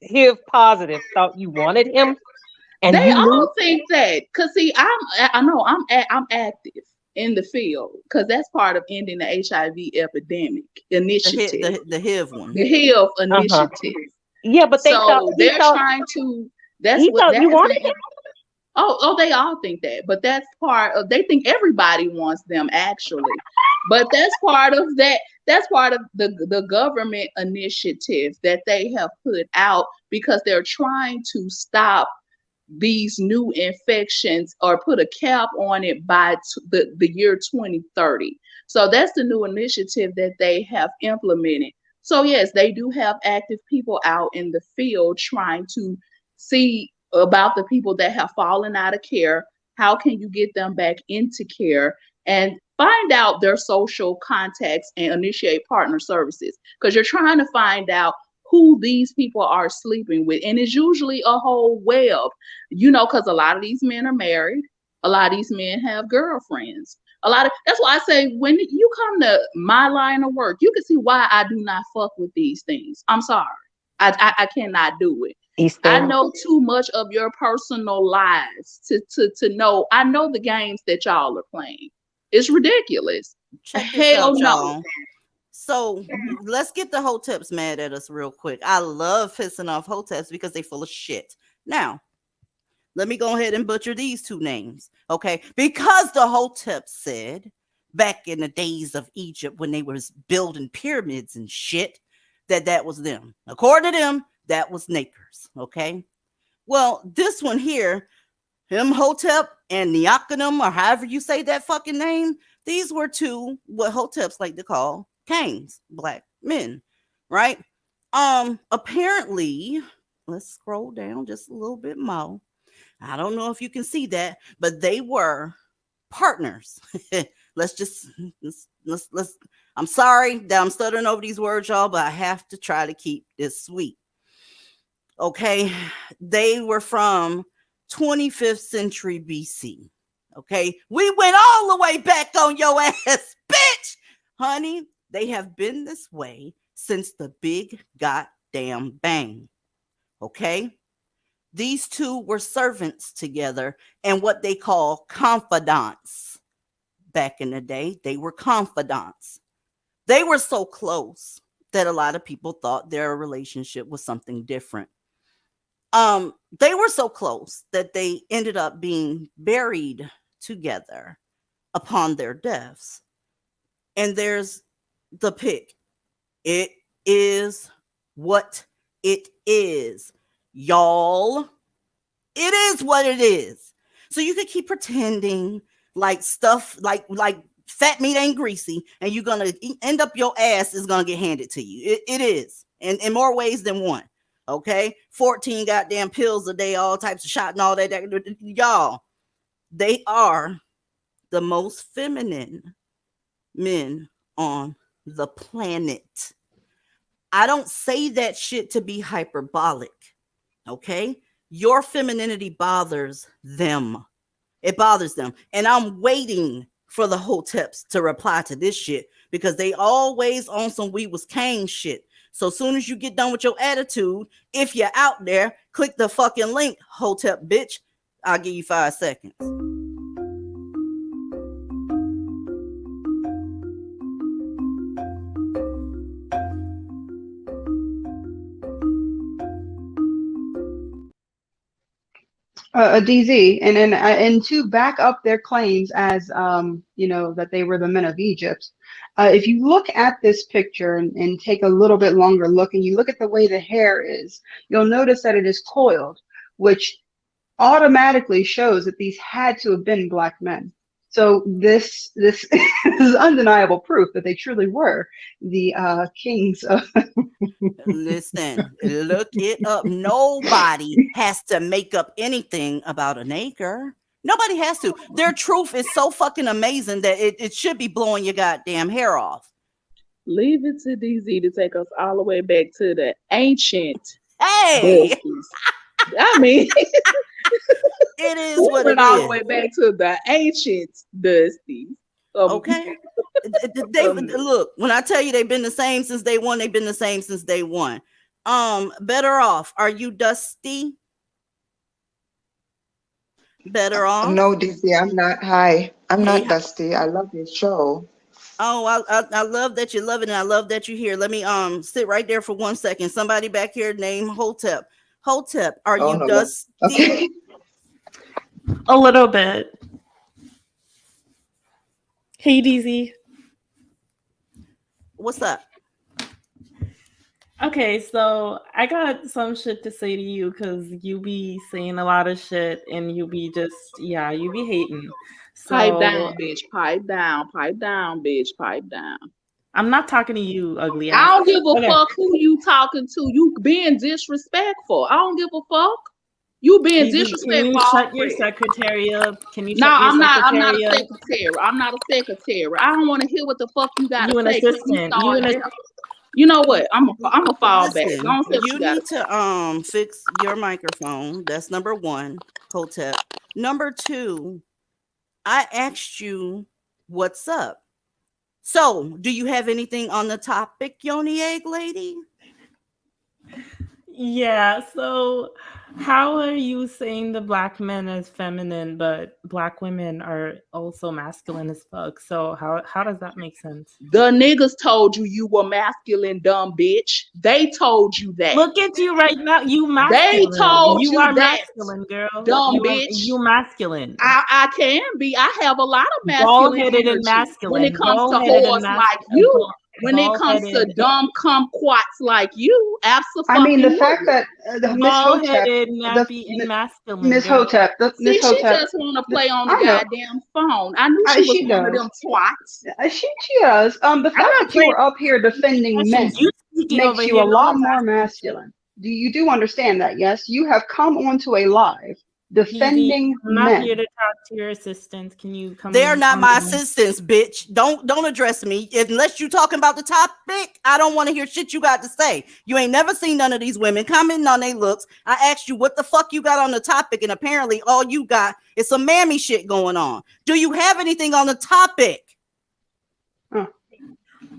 HIV positive thought you wanted him. And they all think that. Because see, I'm active in the field because that's part of ending the HIV epidemic initiative. The HIV one. The HIV initiative. Yeah, but they're trying to. That's what you wanted him. Oh, they all think that, but that's part of. They think everybody wants them actually, but that's part of that. That's part of the government initiative that they have put out because they're trying to stop these new infections or put a cap on it by the year 2030. So that's the new initiative that they have implemented. So yes, they do have active people out in the field trying to see about the people that have fallen out of care. How can you get them back into care and find out their social contacts and initiate partner services? Because you're trying to find out who these people are sleeping with. And it's usually a whole web, because a lot of these men are married. A lot of these men have girlfriends. That's why I say when you come to my line of work, you can see why I do not fuck with these things. I'm sorry. I cannot do it. I know too much of your personal lives to know. I know the games that y'all are playing. It's ridiculous. Check this out, y'all. So let's get the hoteps mad at us real quick. I love pissing off hoteps because they full of shit. Now, let me go ahead and butcher these two names, okay? Because the hoteps said back in the days of Egypt when they was building pyramids and shit, that was them. According to them, that was Nakers, okay? Well, this one here, Imhotep and Neokanum, or however you say that fucking name, these were two what hoteps like to call kings, Black men, right? Apparently, let's scroll down just a little bit more. I don't know if you can see that, but they were partners. let's I'm sorry that I'm stuttering over these words, y'all, but I have to try to keep this sweet. Okay, they were from 25th century BC. Okay, we went all the way back on your ass, bitch. Honey, they have been this way since the big goddamn bang. Okay? These two were servants together and what they call confidants. Back in the day, they were confidants. They were so close that a lot of people thought their relationship was something different. They were so close that they ended up being buried together upon their deaths. And there's the pic. It is what it is, y'all. It is what it is. So you could keep pretending like stuff like fat meat ain't greasy, and you're gonna end up your ass is gonna get handed to you. It is, and in more ways than one. Okay, 14 goddamn pills a day, all types of shot and all that. Y'all, they are the most feminine men on the planet. I don't say that shit to be hyperbolic. Okay, your femininity bothers them. It bothers them, and I'm waiting for the hoteps to reply to this shit because they always on some we was Kane shit. So soon as you get done with your attitude, if you're out there, click the fucking link, hotep bitch. I'll give you 5 seconds. DZ, and to back up their claims as that they were the men of Egypt. If you look at this picture and take a little bit longer look, and you look at the way the hair is, you'll notice that it is coiled, which automatically shows that these had to have been black men. So this is undeniable proof that they truly were the kings of. Listen, look it up. Nobody has to make up anything about an acre. Nobody has to. Their truth is so fucking amazing that it should be blowing your goddamn hair off. Leave it to DZ to take us all the way back to the ancient. Hey, Dusties. I mean, it is what it is. All the way back to the ancient Dusties. Okay. Look, when I tell you they've been the same since day one, they've been the same since day one. Better off. Are you Dusty? Better off? No, DZ, I'm not. Hi, I'm not Dusty. I love your show. Oh, I love that you love it, and I love that you're here. Let me sit right there for 1 second. Somebody back here named Hotep. Hotep, are you no, Dusty? Okay. A little bit. Hey, DZ. What's up? Okay, so I got some shit to say to you because you be saying a lot of shit and you be just, you be hating. So, pipe down, bitch. Pipe down. Pipe down, bitch. Pipe down. I'm not talking to you, ugly ass. I don't give a fuck who you talking to. You being disrespectful. I don't give a fuck. You being disrespectful. Can you shut your secretary up? Can you? No, I'm not. I'm not a secretary? I'm not a secretary. I don't want to hear what the fuck you got to say. Assistant. You know what? I'm a fall back. You need to fix your microphone. That's number one, Hotep. Number two, I asked you what's up. So, do you have anything on the topic, Yoni Egg Lady? Yeah, so how are you saying the black men is feminine, but black women are also masculine as fuck? So how does that make sense? The niggas told you were masculine, dumb bitch. They told you that. Look at you right now. You masculine. They told you are that. Masculine, girl. Dumb bitch. You masculine. I can be. I have a lot of masculine energy and masculine. When it comes to whores like you. When it comes to dumb kumquats like you, absolutely. I mean, the fact that Miss Hotep, She just want to play on the goddamn phone. I knew she was one of them twats. She does. The fact that you were up here defending men makes you a lot more masculine. You do understand that? Yes, you have come onto a live defending I'm not here to talk to your assistants. Can you come? They're not my assistants, bitch. Don't address me unless you're talking about the topic. I don't want to hear shit you got to say. You ain't never seen none of these women commenting on their looks. I asked you what the fuck you got on the topic, and apparently all you got is some mammy shit going on. Do you have anything on the topic?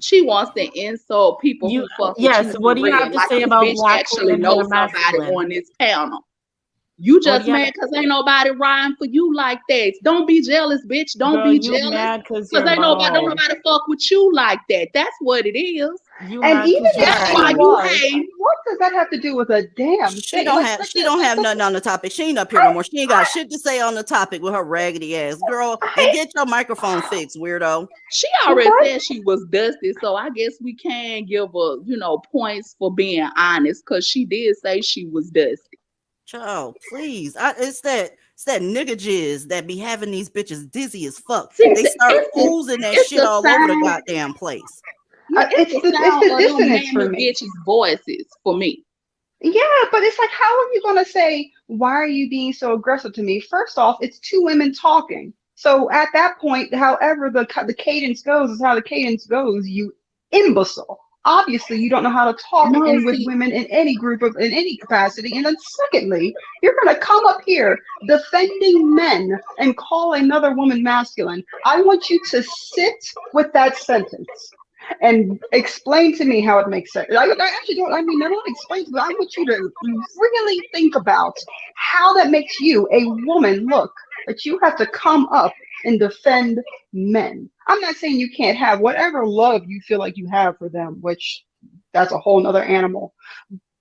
She wants to insult people who fuck with Yes, you what for do you have real. to Like say this about bitch black actually women who knows are somebody masculine? on this panel. You What do just you have mad because ain't nobody riding for you like that. Don't be jealous, bitch. Don't Girl, be you jealous. mad because Because you're don't bald. nobody fuck with you like that. That's what it is. You And mad even because you're if That's she why bald. you was, hate. what does that have to do with a damn She thing? don't Like, have like she the, don't like have the, nothing on the topic. She ain't up here no more. She ain't got shit to say on the topic with her raggedy ass. Girl, and get your microphone fixed, weirdo. She already what? said she was dusty, so I guess we can give her, points for being honest, because she did say she was dusty. Child, please. It's that nigga jizz that be having these bitches dizzy as fuck. See, They start oozing that it's shit the all over the sound. goddamn place. Yeah, it's the it's sound the of them dissonance for mammy me. bitches' voices for me. Yeah, but it's like, how are you going to say, why are you being so aggressive to me? First off, it's two women talking. So at that point, however the cadence goes is how the cadence goes, you imbecile. Obviously, you don't know how to talk No, in with see, women in any group of in any capacity. And then secondly, you're going to come up here defending men and call another woman masculine. I want you to sit with that sentence and explain to me how it makes sense. I actually don't. I mean, I don't explain to me. I want you to really think about how that makes you, a woman, look. That you have to come up and defend men. I'm not saying you can't have whatever love you feel like you have for them, which that's a whole nother animal.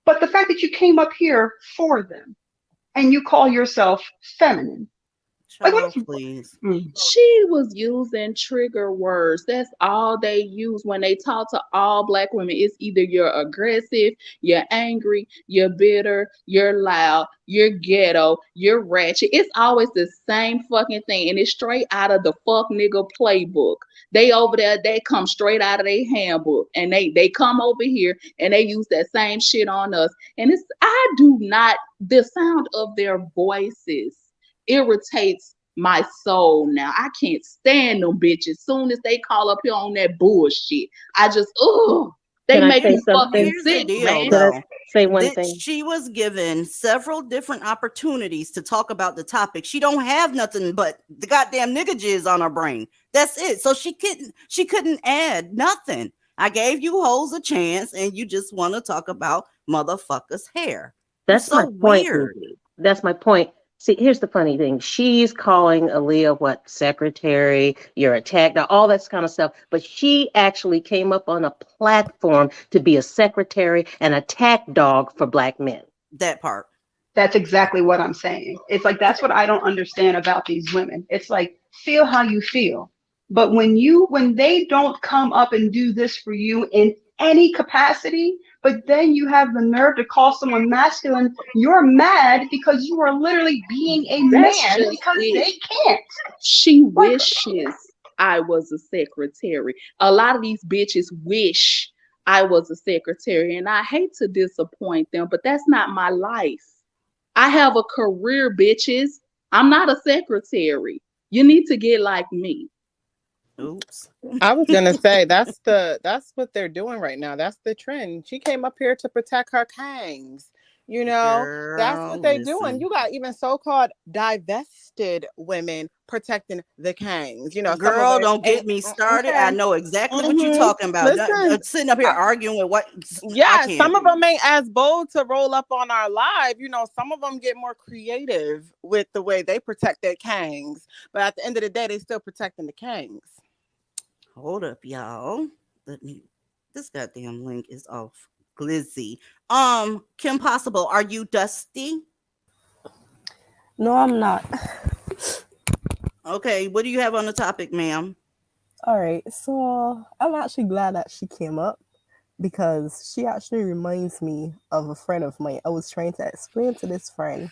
But the fact that you came up here for them and you call yourself feminine, like what? Child, please. she was using trigger words. That's all they use when they talk to all black women. It's either you're aggressive, you're angry, you're bitter, you're loud, you're ghetto, you're ratchet. It's always the same fucking thing. And it's straight out of the fuck nigga playbook. They over there, they come straight out of their handbook. And they come over here and they use that same shit on us. And the sound of their voices irritates my soul now. I can't stand them bitches. Soon as they call up here on that bullshit, I just, they Can I make say me fucking something? Here's the sick, deal, man. Can I though. say one That thing? she was given several different opportunities to talk about the topic. She don't have nothing but the goddamn nigga jizz on her brain. That's it. So she couldn't add nothing. I gave you hoes a chance, and you just want to talk about motherfuckers' hair. That's So my point, weird. Nikki. That's my point. See, here's the funny thing. She's calling Aaliyah what secretary, you're attacked, all that kind of stuff. But she actually came up on a platform to be a secretary and attack dog for black men. That part. That's exactly what I'm saying. It's like, that's what I don't understand about these women. It's like, feel how you feel. But when they don't come up and do this for you in any capacity, but then you have the nerve to call someone masculine, you're mad because you are literally being a That's man just because it. they can't. She Like, wishes I was a secretary. A lot of these bitches wish I was a secretary, and I hate to disappoint them, but that's not my life. I have a career, bitches. I'm not a secretary. You need to get like me. Oops. I was gonna say that's what they're doing right now. That's the trend. She came up here to protect her kangs. That's Girl, what they're doing. listen. You got even so-called divested women protecting the kangs. Some of Girl, us don't get ain't me started. I okay. know exactly what you're talking about. Listen, Sitting up here arguing with what I yeah, can't. some of them ain't as bold to roll up on our live. Some of them get more creative with the way they protect their kangs. But at the end of the day, they still protecting the kangs. Hold up, y'all. This goddamn link is off. Glizzy. Kim Possible, are you dusty? No, I'm not. Okay, what do you have on the topic, ma'am? All right, so I'm actually glad that she came up because she actually reminds me of a friend of mine. I was trying to explain to this friend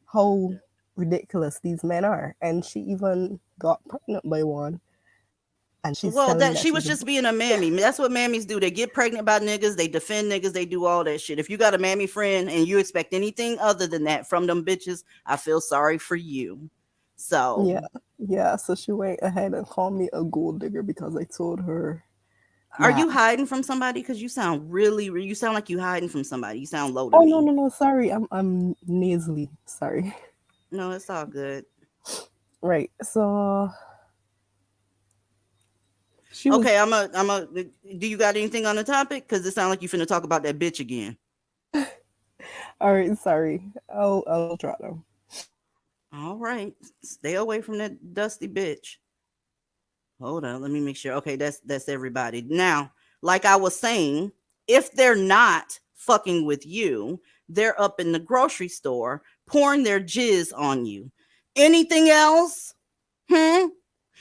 how ridiculous these men are, and she even got pregnant by one. And she's Well, telling me that that she was just being a mammy. That's what mammies do. They get pregnant by niggas. They defend niggas. They do all that shit. If you got a mammy friend and you expect anything other than that from them bitches, I feel sorry for you. So yeah. So she went ahead and called me a gold digger because I told her. Are you hiding from somebody? Because you sound you sound like you hiding from somebody. You sound low to Oh me. no. Sorry, I'm nasally. Sorry. No, it's all good. Right. So Okay, do you got anything on the topic? Because it sounds like you finna talk about that bitch again. All right, sorry. I'll try though. All right. Stay away from that dusty bitch. Hold on, let me make sure. Okay, that's everybody. Now, like I was saying, if they're not fucking with you, they're up in the grocery store pouring their jizz on you. Anything else?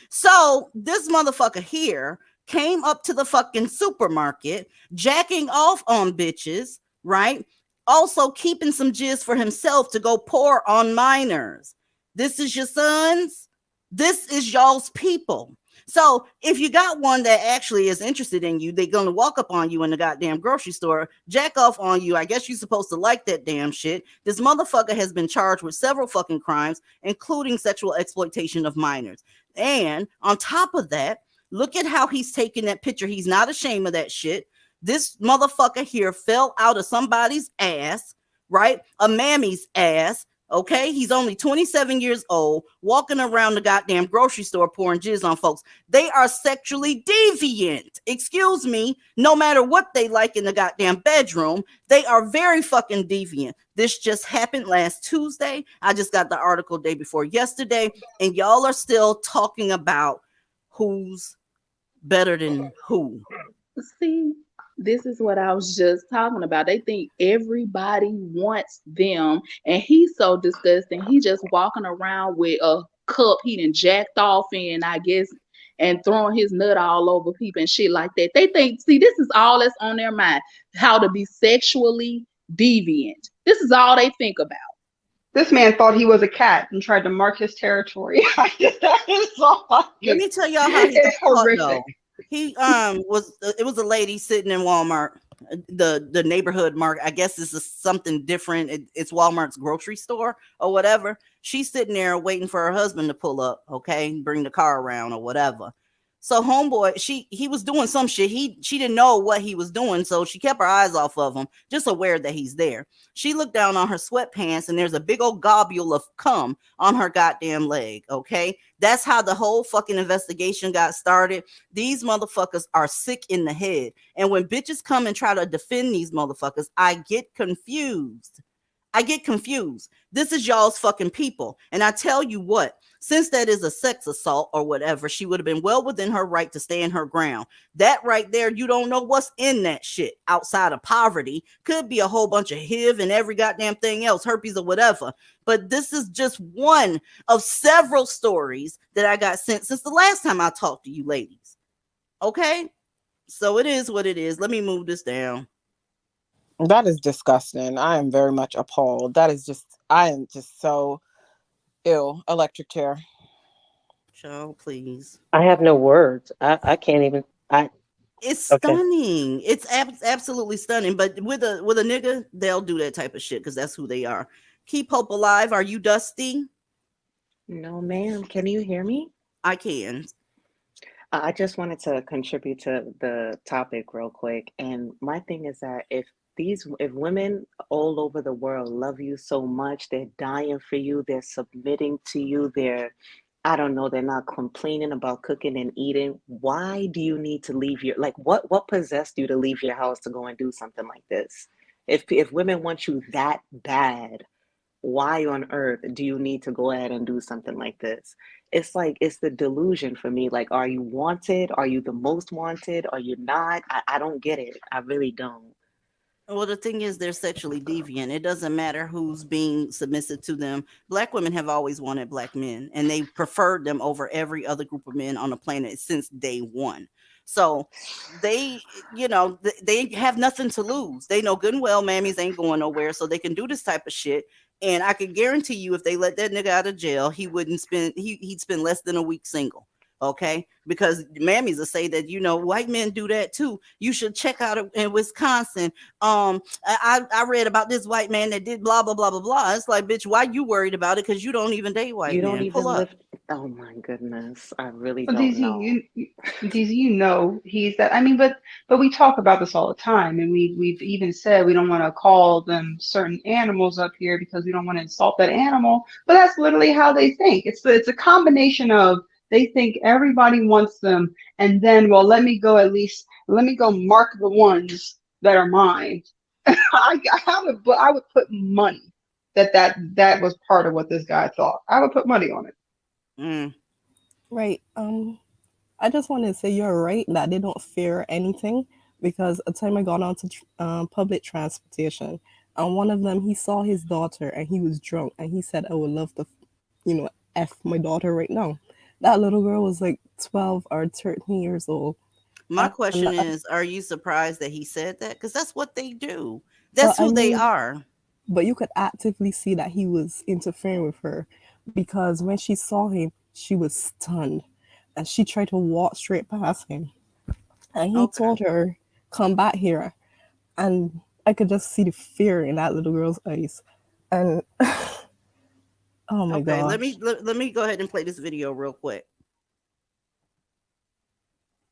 So this motherfucker here came up to the fucking supermarket, jacking off on bitches, right? Also keeping some jizz for himself to go pour on minors. This is your sons. This is y'all's people. So if you got one that actually is interested in you, they're going to walk up on you in the goddamn grocery store, jack off on you. I guess you're supposed to like that damn shit. This motherfucker has been charged with several fucking crimes, including sexual exploitation of minors. And on top of that, look at how he's taking that picture. He's not ashamed of that shit. This motherfucker here fell out of somebody's ass, right? A mammy's ass. Okay, he's only 27 years old, walking around the goddamn grocery store pouring jizz on folks. They are sexually deviant. Excuse me. No matter what they like in the goddamn bedroom, they are very fucking deviant. This just happened last Tuesday. I just got the article day before yesterday, and y'all are still talking about who's better than who. See, this is what I was just talking about. They think everybody wants them, and he's so disgusting. He just walking around with a cup he done jacked off in, I guess, and throwing his nut all over people and shit like that. They think, see, this is all that's on their mind, how to be sexually deviant. This is all they think about. This man thought he was a cat and tried to mark his territory. Let me tell y'all how he got caught, though. He it was a lady sitting in Walmart, the neighborhood market. I guess this is something different. It's Walmart's grocery store or whatever. She's sitting there waiting for her husband to pull up, okay, bring the car around or whatever. So homeboy, he was doing some shit. She didn't know what he was doing, so she kept her eyes off of him, just aware that he's there. She looked down on her sweatpants, and there's a big old globule of cum on her goddamn leg. Okay, that's how the whole fucking investigation got started. These motherfuckers are sick in the head, and when bitches come and try to defend these motherfuckers, I get confused. This is y'all's fucking people, and I tell you what. Since that is a sex assault or whatever, she would have been well within her right to stand her ground. That right there, you don't know what's in that shit outside of poverty. Could be a whole bunch of HIV and every goddamn thing else, herpes or whatever. But this is just one of several stories that I got sent since the last time I talked to you ladies. Okay? So it is what it is. Let me move this down. That is disgusting. I am very much appalled. I am just so ill. Electric chair. Show, please. I have no words. I can't even. It's stunning. It's absolutely stunning. But with a nigga, they'll do that type of shit because that's who they are. Keep hope alive. Are you Dusty? No, ma'am. Can you hear me? I can. I just wanted to contribute to the topic real quick. And my thing is that if women all over the world love you so much, they're dying for you, they're submitting to you, they're not complaining about cooking and eating, why do you need to leave what possessed you to leave your house to go and do something like this? If women want you that bad, why on earth do you need to go ahead and do something like this? It's the delusion for me. Like, are you wanted? Are you the most wanted? Are you not? I don't get it. I really don't. Well, the thing is, they're sexually deviant. It doesn't matter who's being submissive to them. Black women have always wanted black men, and they preferred them over every other group of men on the planet since day one. So they have nothing to lose. They know good and well mammies ain't going nowhere, so they can do this type of shit. And I can guarantee you, if they let that nigga out of jail, he'd spend less than a week single. Okay, because mammies will say that white men do that too. You should check out in Wisconsin. I read about this white man that did blah blah blah blah blah. It's like, bitch, why you worried about it? Because you don't even date white men. You don't even Pull up. Oh my goodness, I really Well, don't know. DZ, he's that. I mean, but we talk about this all the time, and we've even said we don't want to call them certain animals up here because we don't want to insult that animal. But that's literally how they think. It's a combination of They think everybody wants them. And then, well, let me go mark the ones that are mine. I would put money that was part of what this guy thought. I would put money on it. Right. I just want to say you're right that they don't fear anything, because a time I got onto public transportation, and one of them, he saw his daughter and he was drunk and he said, I would love to, F my daughter right now. That little girl was like 12 or 13 years old. My question is, are you surprised that he said that? Because that's what they do. That's who they are. But you could actively see that he was interfering with her, because when she saw him, she was stunned. And she tried to walk straight past him. And he told her, come back here. And I could just see the fear in that little girl's eyes. And oh my God. Let me go ahead and play this video real quick.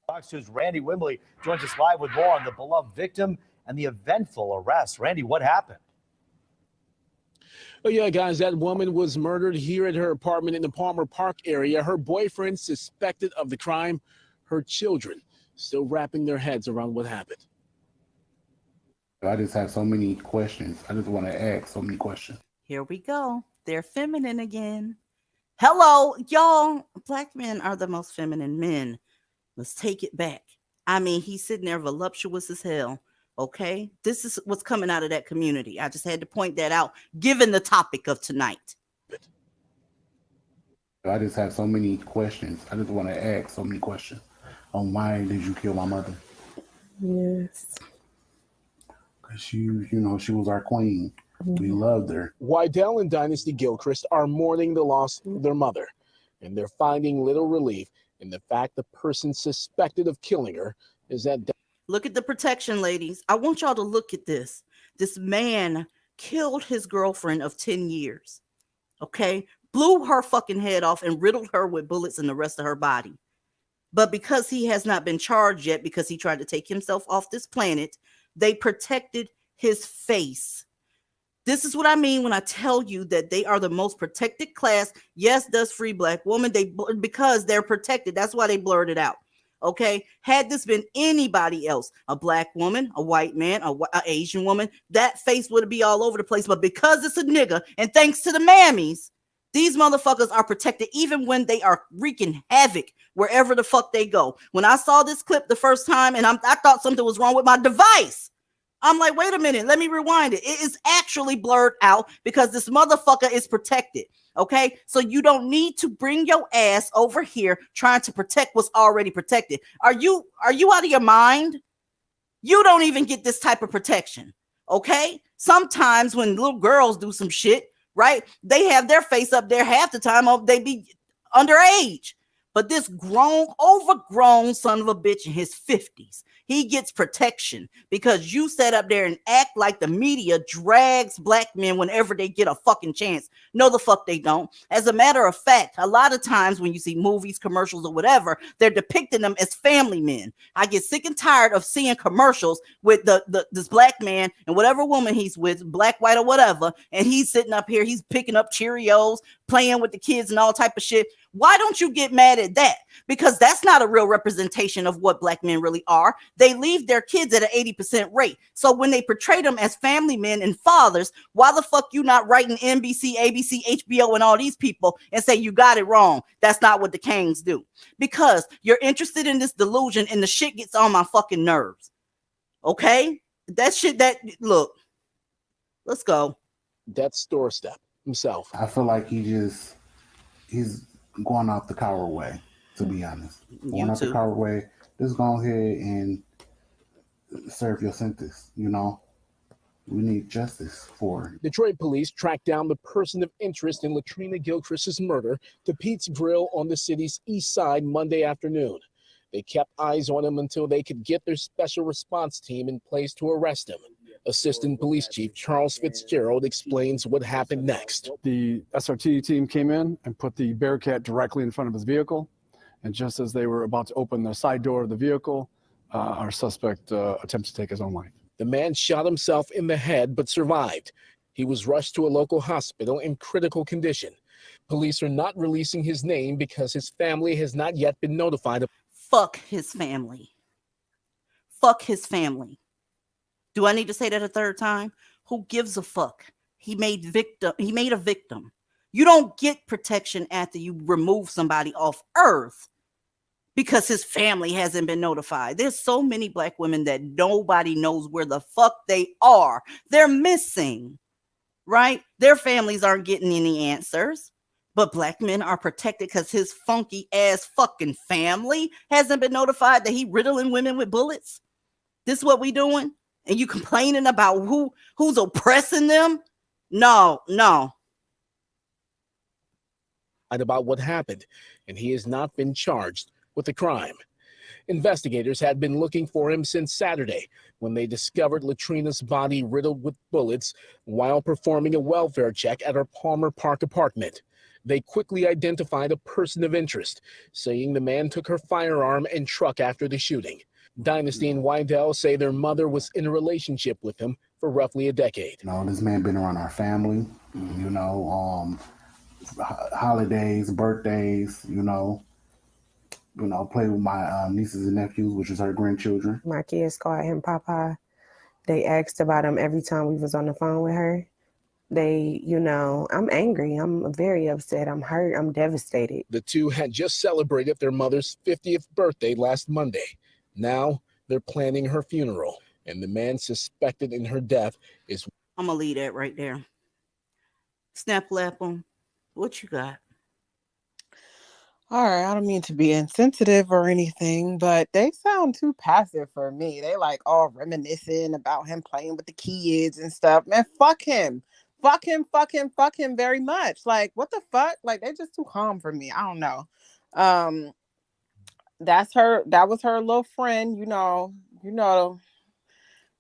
Fox 2's Randy Wimbley joins us live with more on the beloved victim and the eventful arrest. Randy, what happened? Oh, yeah, guys, that woman was murdered here at her apartment in the Palmer Park area. Her boyfriend suspected of the crime. Her children still wrapping their heads around what happened. I just have so many questions. I just want to ask so many questions. Here we go. They're feminine again. Hello, y'all. Black men are the most feminine men. Let's take it back. I mean, he's sitting there voluptuous as hell. Okay, this is what's coming out of that community. I just had to point that out, given the topic of tonight. I just have so many questions. I just want to ask so many questions on why did you kill my mother? Yes. Because she was our queen. We loved her. Wydell and Dynasty Gilchrist are mourning the loss of their mother, and they're finding little relief in the fact the person suspected of killing her is that. Look at the protection, ladies. I want y'all to look at this. This man killed his girlfriend of 10 years. Okay? Blew her fucking head off and riddled her with bullets in the rest of her body. But because he has not been charged yet, because he tried to take himself off this planet, they protected his face. This is what I mean when I tell you that they are the most protected class. Yes, does free black woman. Because they're protected. That's why they blurred it out. Okay, had this been anybody else, a black woman, a white man, a Asian woman, that face would be all over the place. But because it's a nigga, and thanks to the mammies, these motherfuckers are protected even when they are wreaking havoc wherever the fuck they go. When I saw this clip the first time and I thought something was wrong with my device, I'm like, wait a minute, let me rewind it. It is actually blurred out because this motherfucker is protected. Okay, so you don't need to bring your ass over here trying to protect what's already protected. Are you out of your mind? You don't even get this type of protection. Okay, sometimes when little girls do some shit, right, they have their face up there half the time. They be underage. But this overgrown son of a bitch in his 50s, he gets protection because you sat up there and act like the media drags black men whenever they get a fucking chance. No, the fuck they don't. As a matter of fact, a lot of times when you see movies, commercials, or whatever, they're depicting them as family men. I get sick and tired of seeing commercials with this black man and whatever woman he's with, black, white, or whatever, and he's sitting up here, he's picking up Cheerios, playing with the kids and all type of shit. Why don't you get mad at that? Because that's not a real representation of what black men really are. They leave their kids at an 80% rate. So when they portray them as family men and fathers, why the fuck you not writing NBC, ABC, HBO, and all these people and say you got it wrong? That's not what the Kangs do. Because you're interested in this delusion and the shit gets on my fucking nerves. Okay? That shit look, let's go. That's doorstep himself. I feel like he's going out the coward way, to be honest. Going out the coward way. Just go ahead and serve your sentence, We need justice for her. Detroit police tracked down the person of interest in Latrina Gilchrist's murder to Pete's Grill on the city's east side Monday afternoon. They kept eyes on him until they could get their special response team in place to arrest him. Assistant Police Chief Charles Fitzgerald explains what happened next. The SRT team came in and put the Bearcat directly in front of his vehicle. And just as they were about to open the side door of the vehicle, our suspect attempted to take his own life. The man shot himself in the head but survived. He was rushed to a local hospital in critical condition. Police are not releasing his name because his family has not yet been notified. Fuck his family. Fuck his family. Do I need to say that a third time? Who gives a fuck? He made a victim. You don't get protection after you remove somebody off earth because his family hasn't been notified. There's so many Black women that nobody knows where the fuck they are. They're missing, right? Their families aren't getting any answers, but Black men are protected because his funky ass fucking family hasn't been notified that he riddling women with bullets. This is what we doing? And you complaining about who's oppressing them? No. About what happened, and he has not been charged with the crime. Investigators had been looking for him since Saturday when they discovered Latrina's body riddled with bullets while performing a welfare check at her Palmer Park apartment. They quickly identified a person of interest, saying the man took her firearm and truck after the shooting. Dynasty and Wydell say their mother was in a relationship with him for roughly a decade. This man been around our family, holidays, birthdays, play with my nieces and nephews, which is her grandchildren. My kids called him Papa. They asked about him every time we was on the phone with her. I'm angry. I'm very upset. I'm hurt. I'm devastated. The two had just celebrated their mother's 50th birthday last Monday. Now they're planning her funeral, and the man suspected in her death is... I'm going to leave that right there. Snap Lap'em, what you got? All right, I don't mean to be insensitive or anything, but they sound too passive for me. They like all reminiscing about him playing with the kids and stuff. Man, fuck him. Fuck him very much. Like, what the fuck? Like, they're just too calm for me. I don't know. That was her little friend,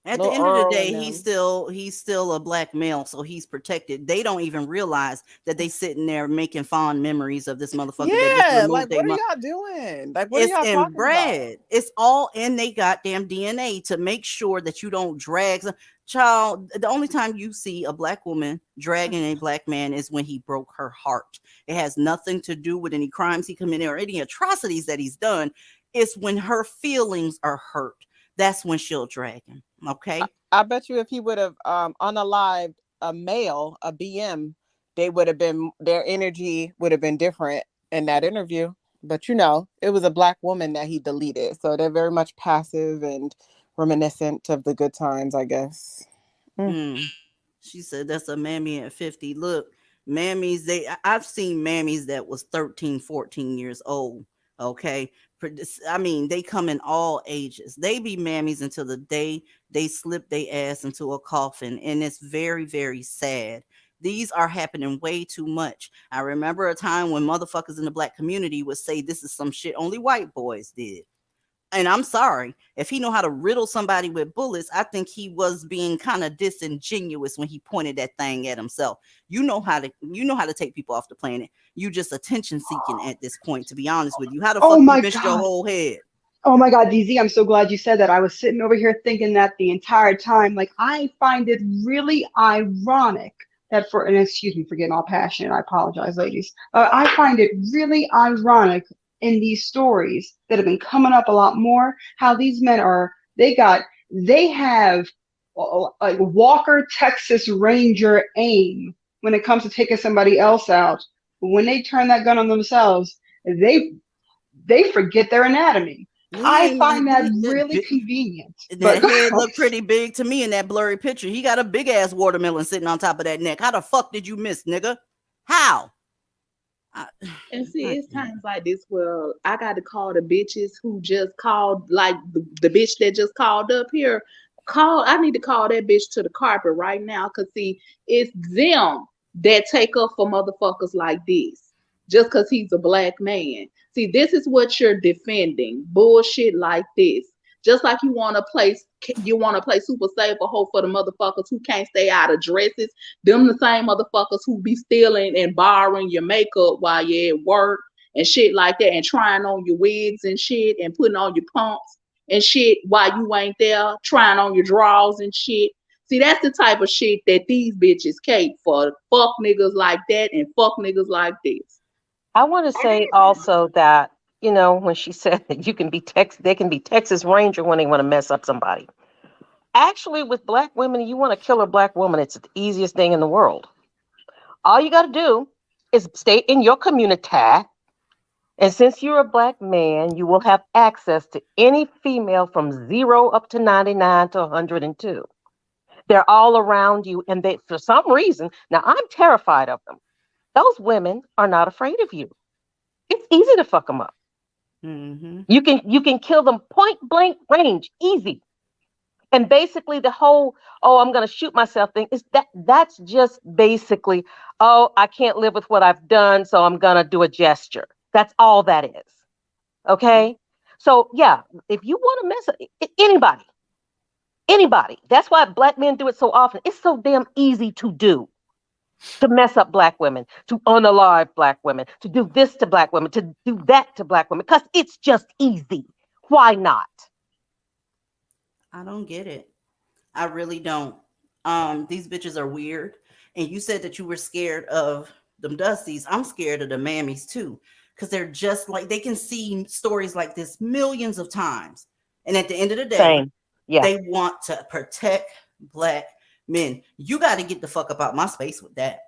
At the end of the day, he's still a Black male, so he's protected. They don't even realize that they sitting there making fond memories of this motherfucker. Yeah, like, what are y'all doing? Like, what are y'all talking about? It's all in they goddamn DNA to make sure that you don't drag. Child, the only time you see a Black woman dragging a Black man is when he broke her heart. It has nothing to do with any crimes he committed or any atrocities that he's done. It's when her feelings are hurt. That's when she'll drag him. Okay. I bet you if he would have unalived a male, a BM, their energy would have been different in that interview. But it was a Black woman that he deleted. So they're very much passive and reminiscent of the good times, I guess. She said that's a mammy at 50. Look, mammies, I've seen mammies that was 13, 14 years old. Okay. I mean, they come in all ages. They be mammies until the day they slip their ass into a coffin. And it's very, very sad. These are happening way too much. I remember a time when motherfuckers in the Black community would say this is some shit only white boys did. And I'm sorry, if he know how to riddle somebody with bullets, I think he was being kind of disingenuous when he pointed that thing at himself. You know how to take people off the planet. You just attention seeking at this point, to be honest with you. How the fuck you missed your whole head? Oh my God, DZ, I'm so glad you said that. I was sitting over here thinking that the entire time. Like, I find it really ironic that and excuse me for getting all passionate. I apologize, ladies. I find it really ironic in these stories that have been coming up a lot more, how these men they have like Walker Texas Ranger aim when it comes to taking somebody else out. But when they turn that gun on themselves, they forget their anatomy. I find that really convenient. That head looked pretty big to me in that blurry picture. He got a big ass watermelon sitting on top of that neck. How the fuck did you miss, nigga? How? And see, it's times like this where I got to call the bitches who just called, like the bitch that just called up here. I need to call that bitch to the carpet right now, because see, it's them that take up for motherfuckers like this just because he's a Black man. See, this is what you're defending, bullshit like this. Just like you want to play super safe or hope for the motherfuckers who can't stay out of dresses. Them the same motherfuckers who be stealing and borrowing your makeup while you're at work and shit like that, and trying on your wigs and shit and putting on your pumps and shit while you ain't there, trying on your drawers and shit. See, that's the type of shit that these bitches cape for. Fuck niggas like that and fuck niggas like this. I want to say also that, when she said that they can be Texas Ranger when they want to mess up somebody. Actually, with black women, you want to kill a black woman, it's the easiest thing in the world. All you got to do is stay in your community. And since you're a black man, you will have access to any female from 0 up to 99 to 102. They're all around you. And they, for some reason, now I'm terrified of them. Those women are not afraid of you. It's easy to fuck them up. Mm-hmm. You can kill them point blank range, easy. And basically the whole, I'm going to shoot myself thing is that's just basically, I can't live with what I've done, so I'm going to do a gesture. That's all that is. Okay? So yeah, if you want to mess up anybody, that's why black men do it so often. It's so damn easy to do. To mess up black women, to unalive black women, to do this to black women, to do that to black women, because it's just easy. Why not? I don't get it. I really don't. These bitches are weird. And you said that you were scared of them Dusties. I'm scared of the mammies too. Because they're just like, they can see stories like this millions of times. And at the end of the day, they want to protect black men. You got to get the fuck up out my space with that.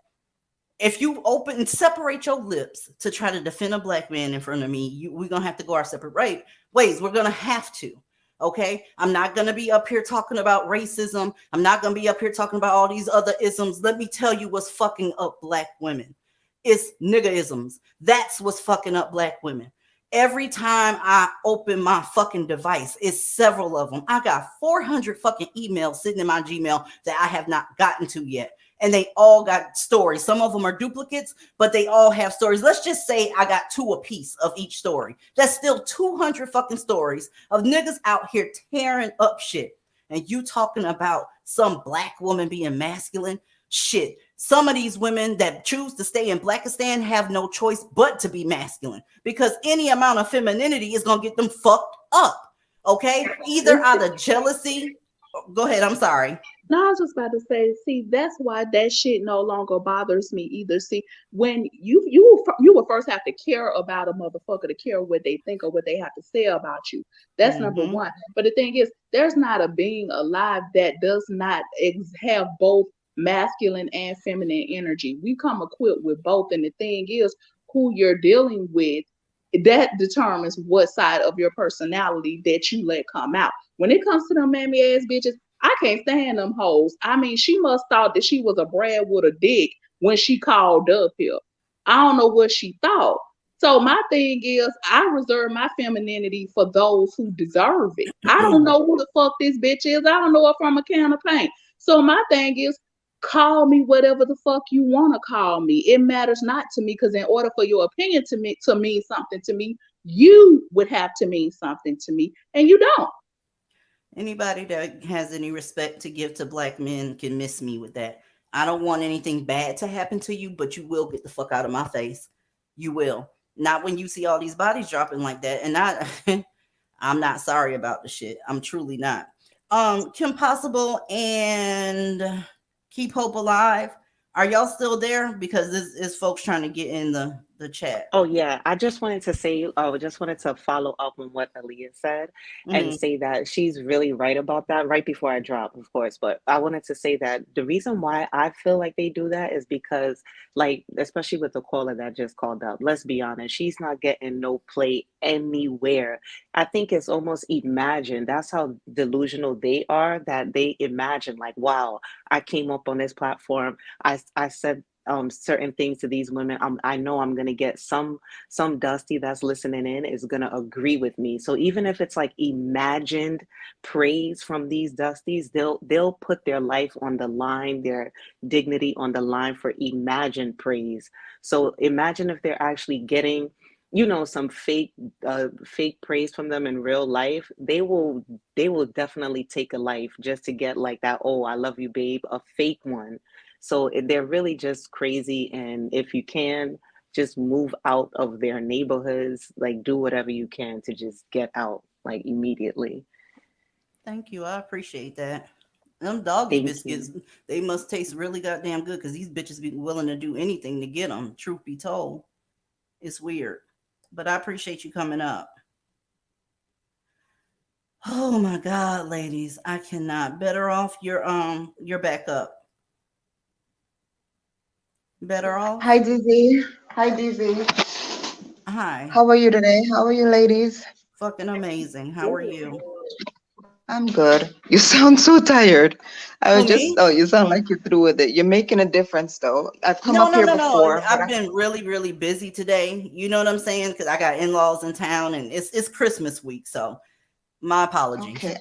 If you open and separate your lips to try to defend a black man in front of me, we're going to have to go our separate ways. We're going to have to. Okay. I'm not going to be up here talking about racism. I'm not going to be up here talking about all these other isms. Let me tell you what's fucking up black women. It's nigga-isms. That's what's fucking up black women. Every time I open my fucking device, it's several of them. I got 400 fucking emails sitting in my Gmail that I have not gotten to yet. And they all got stories. Some of them are duplicates, but they all have stories. Let's just say I got 2 a piece of each story. That's still 200 fucking stories of niggas out here tearing up shit. And you talking about some black woman being masculine? Shit. Some of these women that choose to stay in Blackistan have no choice but to be masculine, because any amount of femininity is going to get them fucked up. Okay. Either out of jealousy. Go ahead. I'm sorry. No, I was just about to say, see, that's why that shit no longer bothers me either. See, when you will first have to care about a motherfucker to care what they think or what they have to say about you. That's number one. But the thing is, there's not a being alive that does not have both masculine and feminine energy. We come equipped with both. And the thing is, who you're dealing with, that determines what side of your personality that you let come out. When it comes to them mammy ass bitches, I can't stand them hoes. I mean, she must thought that she was a Brad with a dick when she called up here. I don't know what she thought. So my thing is, I reserve my femininity for those who deserve it. I don't know who the fuck this bitch is. I don't know her from a can of paint. So my thing is, call me whatever the fuck you want to call me. It matters not to me, because in order for your opinion to mean something to me, you would have to mean something to me, and you don't. Anybody that has any respect to give to black men can miss me with that. I don't want anything bad to happen to you, but you will get the fuck out of my face. You will. Not when you see all these bodies dropping like that. And I'm not sorry about the shit. I'm truly not. Kim Possible and Keep Hope Alive. Are y'all still there? Because this is folks trying to get in the chat. Oh yeah, I just wanted to say, just wanted to follow up on what Aaliyah said and say that she's really right about that. Right before I drop, of course, but I wanted to say that the reason why I feel like they do that is because, like, especially with the caller that just called up, let's be honest, she's not getting no play anywhere. I think it's almost imagined. That's how delusional they are, that they imagine like, wow, I came up on this platform. I said certain things to these women. I know I'm gonna get some Dusty that's listening in is gonna agree with me. So even if it's like imagined praise from these Dusties, they'll put their life on the line, their dignity on the line for imagined praise. So imagine if they're actually getting, some fake praise from them in real life. They will definitely take a life just to get like that, oh, I love you, babe, a fake one. So they're really just crazy. And if you can, just move out of their neighborhoods, like do whatever you can to just get out like immediately. Thank you. I appreciate that. Them doggy biscuits, they must taste really goddamn good because these bitches be willing to do anything to get them. Truth be told, it's weird, but I appreciate you coming up. Oh my God, ladies, I cannot. Better off you're back up. Better off. Hi, Dizzy. Hi, Dizzy. Hi. How are you today? How are you, ladies? Fucking amazing. How are you? I'm good. You sound so tired. I was Who, just, me? oh, you sound like you're through with it. You're making a difference, though. I've come No, up no, here no, no. before, but I've been really, really busy today. You know what I'm saying? Because I got in-laws in town and it's Christmas week. So my apologies. okay.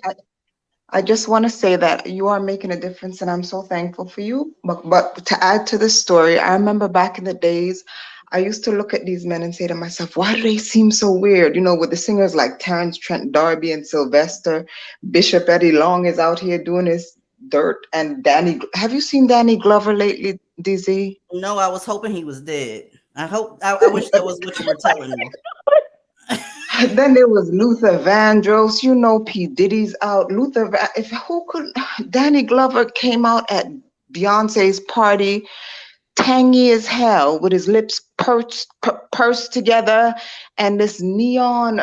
I just want to say that you are making a difference, and I'm so thankful for you. But to add to the story, I remember back in the days, I used to look at these men and say to myself, why do they seem so weird? You know, with the singers like Terrence Trent D'Arby and Sylvester, Bishop Eddie Long is out here doing his dirt, and Danny. Have you seen Danny Glover lately, DZ? No, I was hoping he was dead. I wish that was what you were telling me. Then there was Luther Vandross, you know, P. Diddy's out. If who could, Danny Glover came out at Beyonce's party, tangy as hell, with his lips pursed together, and this neon,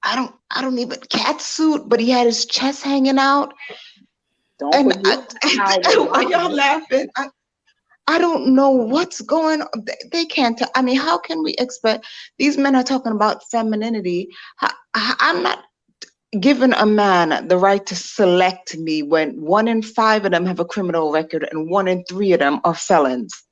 I don't even cat suit, but he had his chest hanging out. Don't forget Why y'all laughing? I don't know what's going on. They can't tell. I mean, how can we expect these men are talking about femininity? I'm not giving a man the right to select me when 1 in 5 of them have a criminal record and 1 in 3 of them are felons.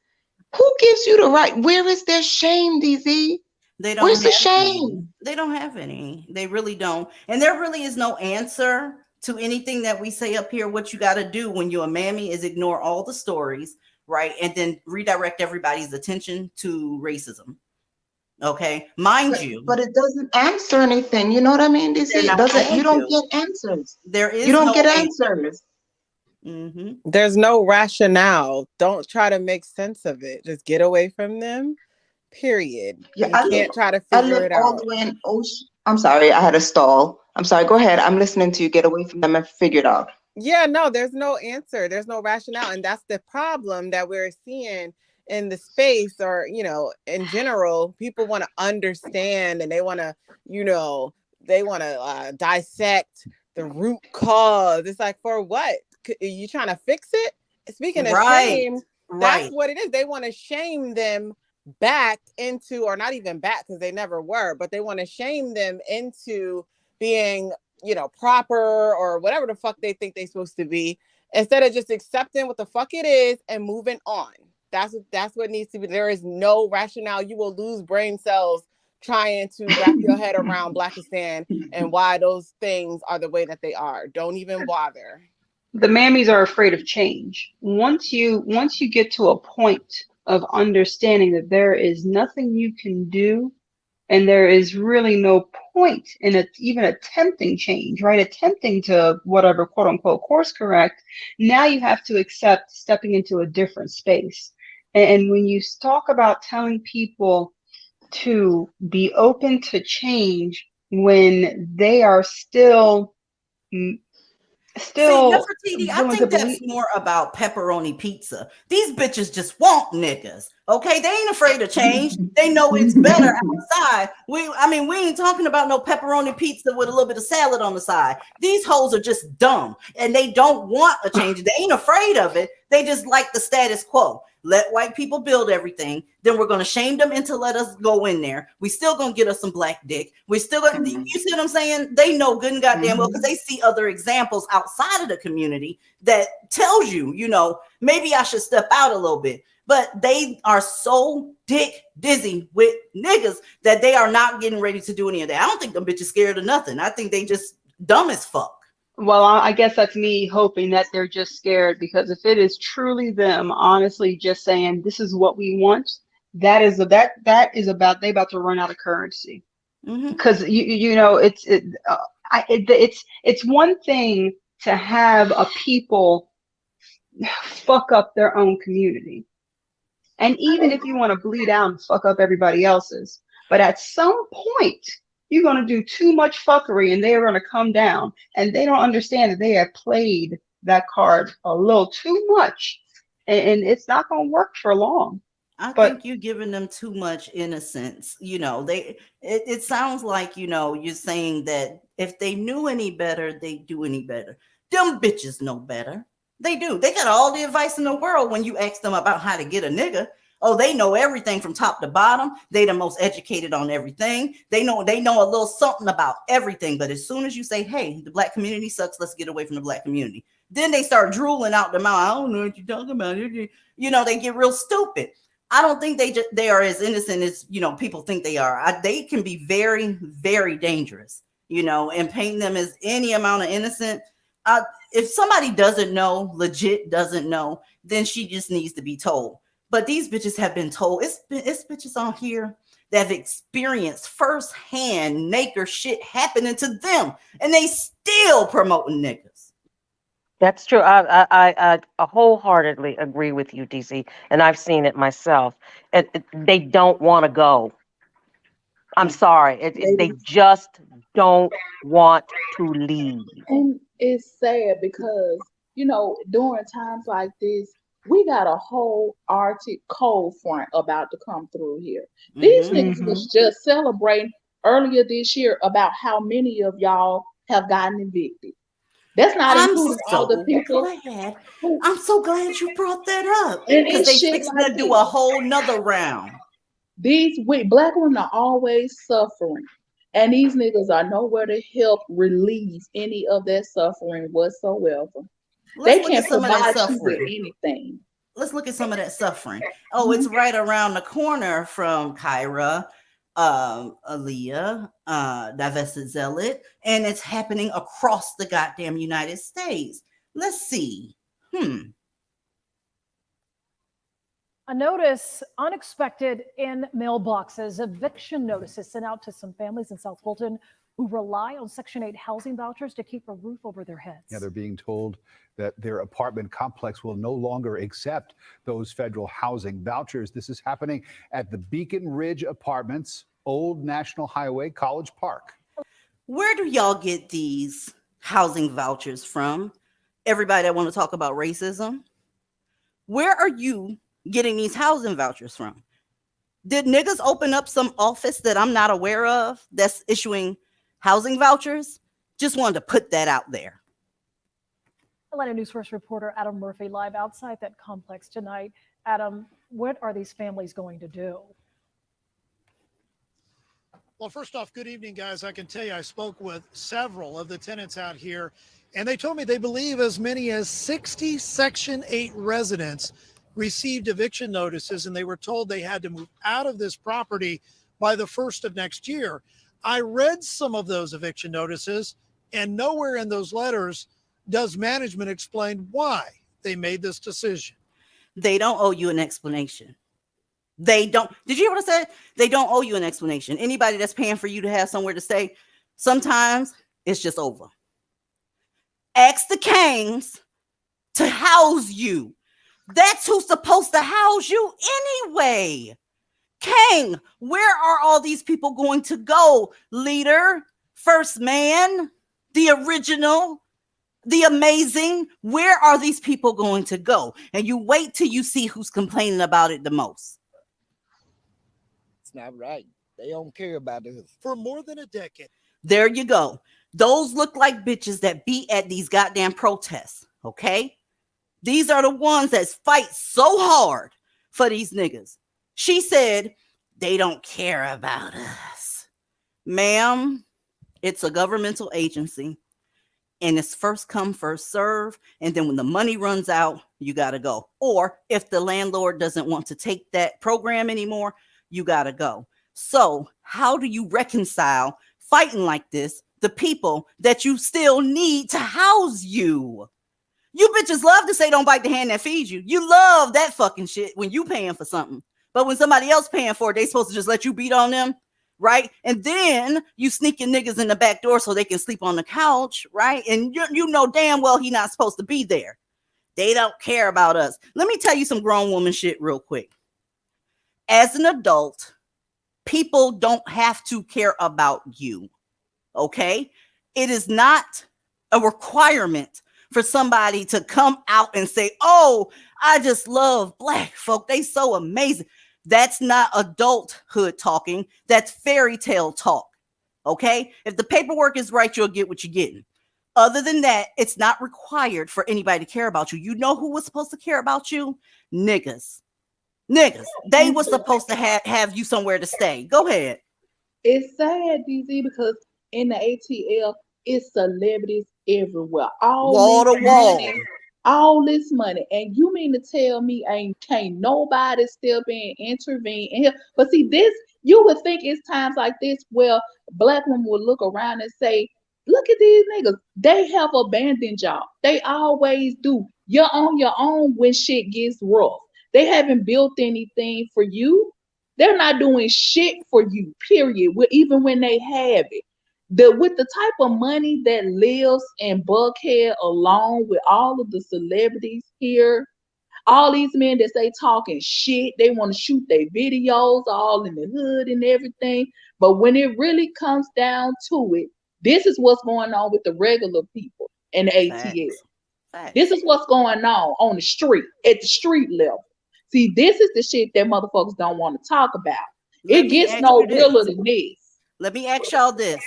Who gives you the right? Where is their shame, DZ? They don't Where's the have shame? any. They don't have any. They really don't. And there really is no answer to anything that we say up here. What you got to do when you're a mammy is ignore all the stories, right? And then redirect everybody's attention to racism. Okay, mind you, but it doesn't answer anything. You know what I mean? DC, it doesn't. You don't get answers. There is you don't no get answers. Mm-hmm. There's no rationale. Don't try to make sense of it. Just get away from them. Period. Yeah, You can't try to I figure live it all out. the way in Ocean. I'm sorry, I had a stall. I'm sorry. Go ahead. I'm listening to you. Get away from them and figure it out. Yeah, no, there's no answer. There's no rationale. And that's the problem that we're seeing in the space, or, you know, in general. People want to understand, and they want to, you know, they want to dissect the root cause. It's like, for what? Are you trying to fix it? Speaking of shame, that's what it is. They want to shame them back into, or not even back, because they never were, but they want to shame them into being, you know, proper, or whatever the fuck they think they're supposed to be, instead of just accepting what the fuck it is and moving on. That's what needs to be. There is no rationale. You will lose brain cells trying to wrap your head around Blackistan and why those things are the way that they are. Don't even bother. The mammies are afraid of change. Once you get to a point of understanding that there is nothing you can do, and there is really no point in even attempting change, right? Attempting to whatever, quote unquote, course correct. Now you have to accept stepping into a different space. And when you talk about telling people to be open to change when they are still See, Nefertiti, I think that's more about pepperoni pizza. These bitches just want niggas. Okay, they ain't afraid of change. They know it's better outside. We ain't talking about no pepperoni pizza with a little bit of salad on the side. These hoes are just dumb, and they don't want a change. They ain't afraid of it. They just like the status quo. Let white people build everything. Then we're gonna shame them into let us go in there. We still gonna get us some black dick. We still gonna, you see what I'm saying? They know good and goddamn well, because they see other examples outside of the community that tells you, you know, maybe I should step out a little bit. But they are so dick dizzy with niggas that they are not getting ready to do any of that. I don't think them bitches scared of nothing. I think they just dumb as fuck. Well, I guess that's me hoping that they're just scared, because if it is truly them honestly just saying this is what we want, that is about they about to run out of currency. Because you know it's one thing to have a people fuck up their own community, and even if you want to bleed out and fuck up everybody else's, but at some point you're going to do too much fuckery and they are going to come down, and they don't understand that they have played that card a little too much, and it's not going to work for long. I think you're giving them too much innocence. It sounds like, you're saying that if they knew any better, they do any better. Them bitches know better. They do. They got all the advice in the world when you ask them about how to get a nigga. Oh, they know everything from top to bottom. They the most educated on everything. They know a little something about everything. But as soon as you say, hey, the black community sucks, let's get away from the black community, then they start drooling out their mouth. I don't know what you're talking about. They get real stupid. I don't think they are as innocent as people think they are. They can be very, very dangerous, and painting them as any amount of innocent. If somebody doesn't know, legit doesn't know, then she just needs to be told. But these bitches have been told. It's bitches on here that have experienced firsthand nigger shit happening to them, and they still promoting niggas. That's true. I wholeheartedly agree with you, DC, and I've seen it myself. They don't want to go. I'm sorry. They just don't want to leave. And it's sad because, during times like this, we got a whole Arctic cold front about to come through here. These niggas was just celebrating earlier this year about how many of y'all have gotten evicted. That's not including all the people. I'm so glad you brought that up. Because they fixing to do a whole nother round. These black women are always suffering. And these niggas are nowhere to help relieve any of that suffering whatsoever. They can't provide you with anything. Let's look at some of that suffering. Oh, it's right around the corner from Kyra, Aaliyah, Divested Zealot, and it's happening across the goddamn United States. Let's see. A notice unexpected in mailboxes, eviction notices sent out to some families in South Fulton who rely on Section 8 housing vouchers to keep a roof over their heads. Yeah, they're being told that their apartment complex will no longer accept those federal housing vouchers. This is happening at the Beacon Ridge Apartments, Old National Highway, College Park. Where do y'all get these housing vouchers from? Everybody that want to talk about racism? Where are you getting these housing vouchers from? Did niggas open up some office that I'm not aware of that's issuing housing vouchers? Just wanted to put that out there. Atlanta News First reporter Adam Murphy live outside that complex tonight. Adam, what are these families going to do? Well, first off, good evening, guys. I can tell you I spoke with several of the tenants out here, and they told me they believe as many as 60 Section 8 residents received eviction notices, and they were told they had to move out of this property by the 1st of next year. I read some of those eviction notices, and nowhere in those letters does management explain why they made this decision. They don't owe you an explanation. They don't. Did you hear what I said? They don't owe you an explanation. Anybody that's paying for you to have somewhere to stay, sometimes it's just over. Ask the Kangs to house you. That's who's supposed to house you anyway. Kang, where are all these people going to go? Leader, first man, the original, the amazing. Where are these people going to go? And you wait till you see who's complaining about it the most. It's not right. They don't care about this. For more than a decade. There you go. Those look like bitches that be at these goddamn protests, okay? These are the ones that fight so hard for these niggas. She said, they don't care about us. Ma'am, it's a governmental agency, and it's first come, first serve. And then when the money runs out, you got to go. Or if the landlord doesn't want to take that program anymore, you got to go. So how do you reconcile fighting like this, the people that you still need to house you? You bitches love to say don't bite the hand that feeds you. You love that fucking shit when you paying for something. But when somebody else paying for it, they supposed to just let you beat on them, right? And then you sneak your niggas in the back door so they can sleep on the couch, right? And you know damn well he not supposed to be there. They don't care about us. Let me tell you some grown woman shit real quick. As an adult, people don't have to care about you, okay? It is not a requirement for somebody to come out and say, oh, I just love Black folk. They so amazing. That's not adulthood talking. That's fairy tale talk. Okay? If the paperwork is right, you'll get what you're getting. Other than that, it's not required for anybody to care about you. You know who was supposed to care about you? Niggas. They were supposed to have you somewhere to stay. Go ahead. It's sad, DZ, because in the ATL, it's celebrities everywhere. Wall to wall. All this money. And you mean to tell me can't nobody still being intervened in here? But see, this, you would think it's times like this where Black women would look around and say, look at these niggas. They have abandoned y'all. They always do. You're on your own when shit gets rough. They haven't built anything for you. They're not doing shit for you, period. Even when they have it. With the type of money that lives in Buckhead, along with all of the celebrities here, all these men that say talking shit, they want to shoot their videos all in the hood and everything. But when it really comes down to it, this is what's going on with the regular people in the ATL. Facts. This is what's going on the street, at the street level. See, this is the shit that motherfuckers don't want to talk about. It gets no realer than this. Let me ask y'all this.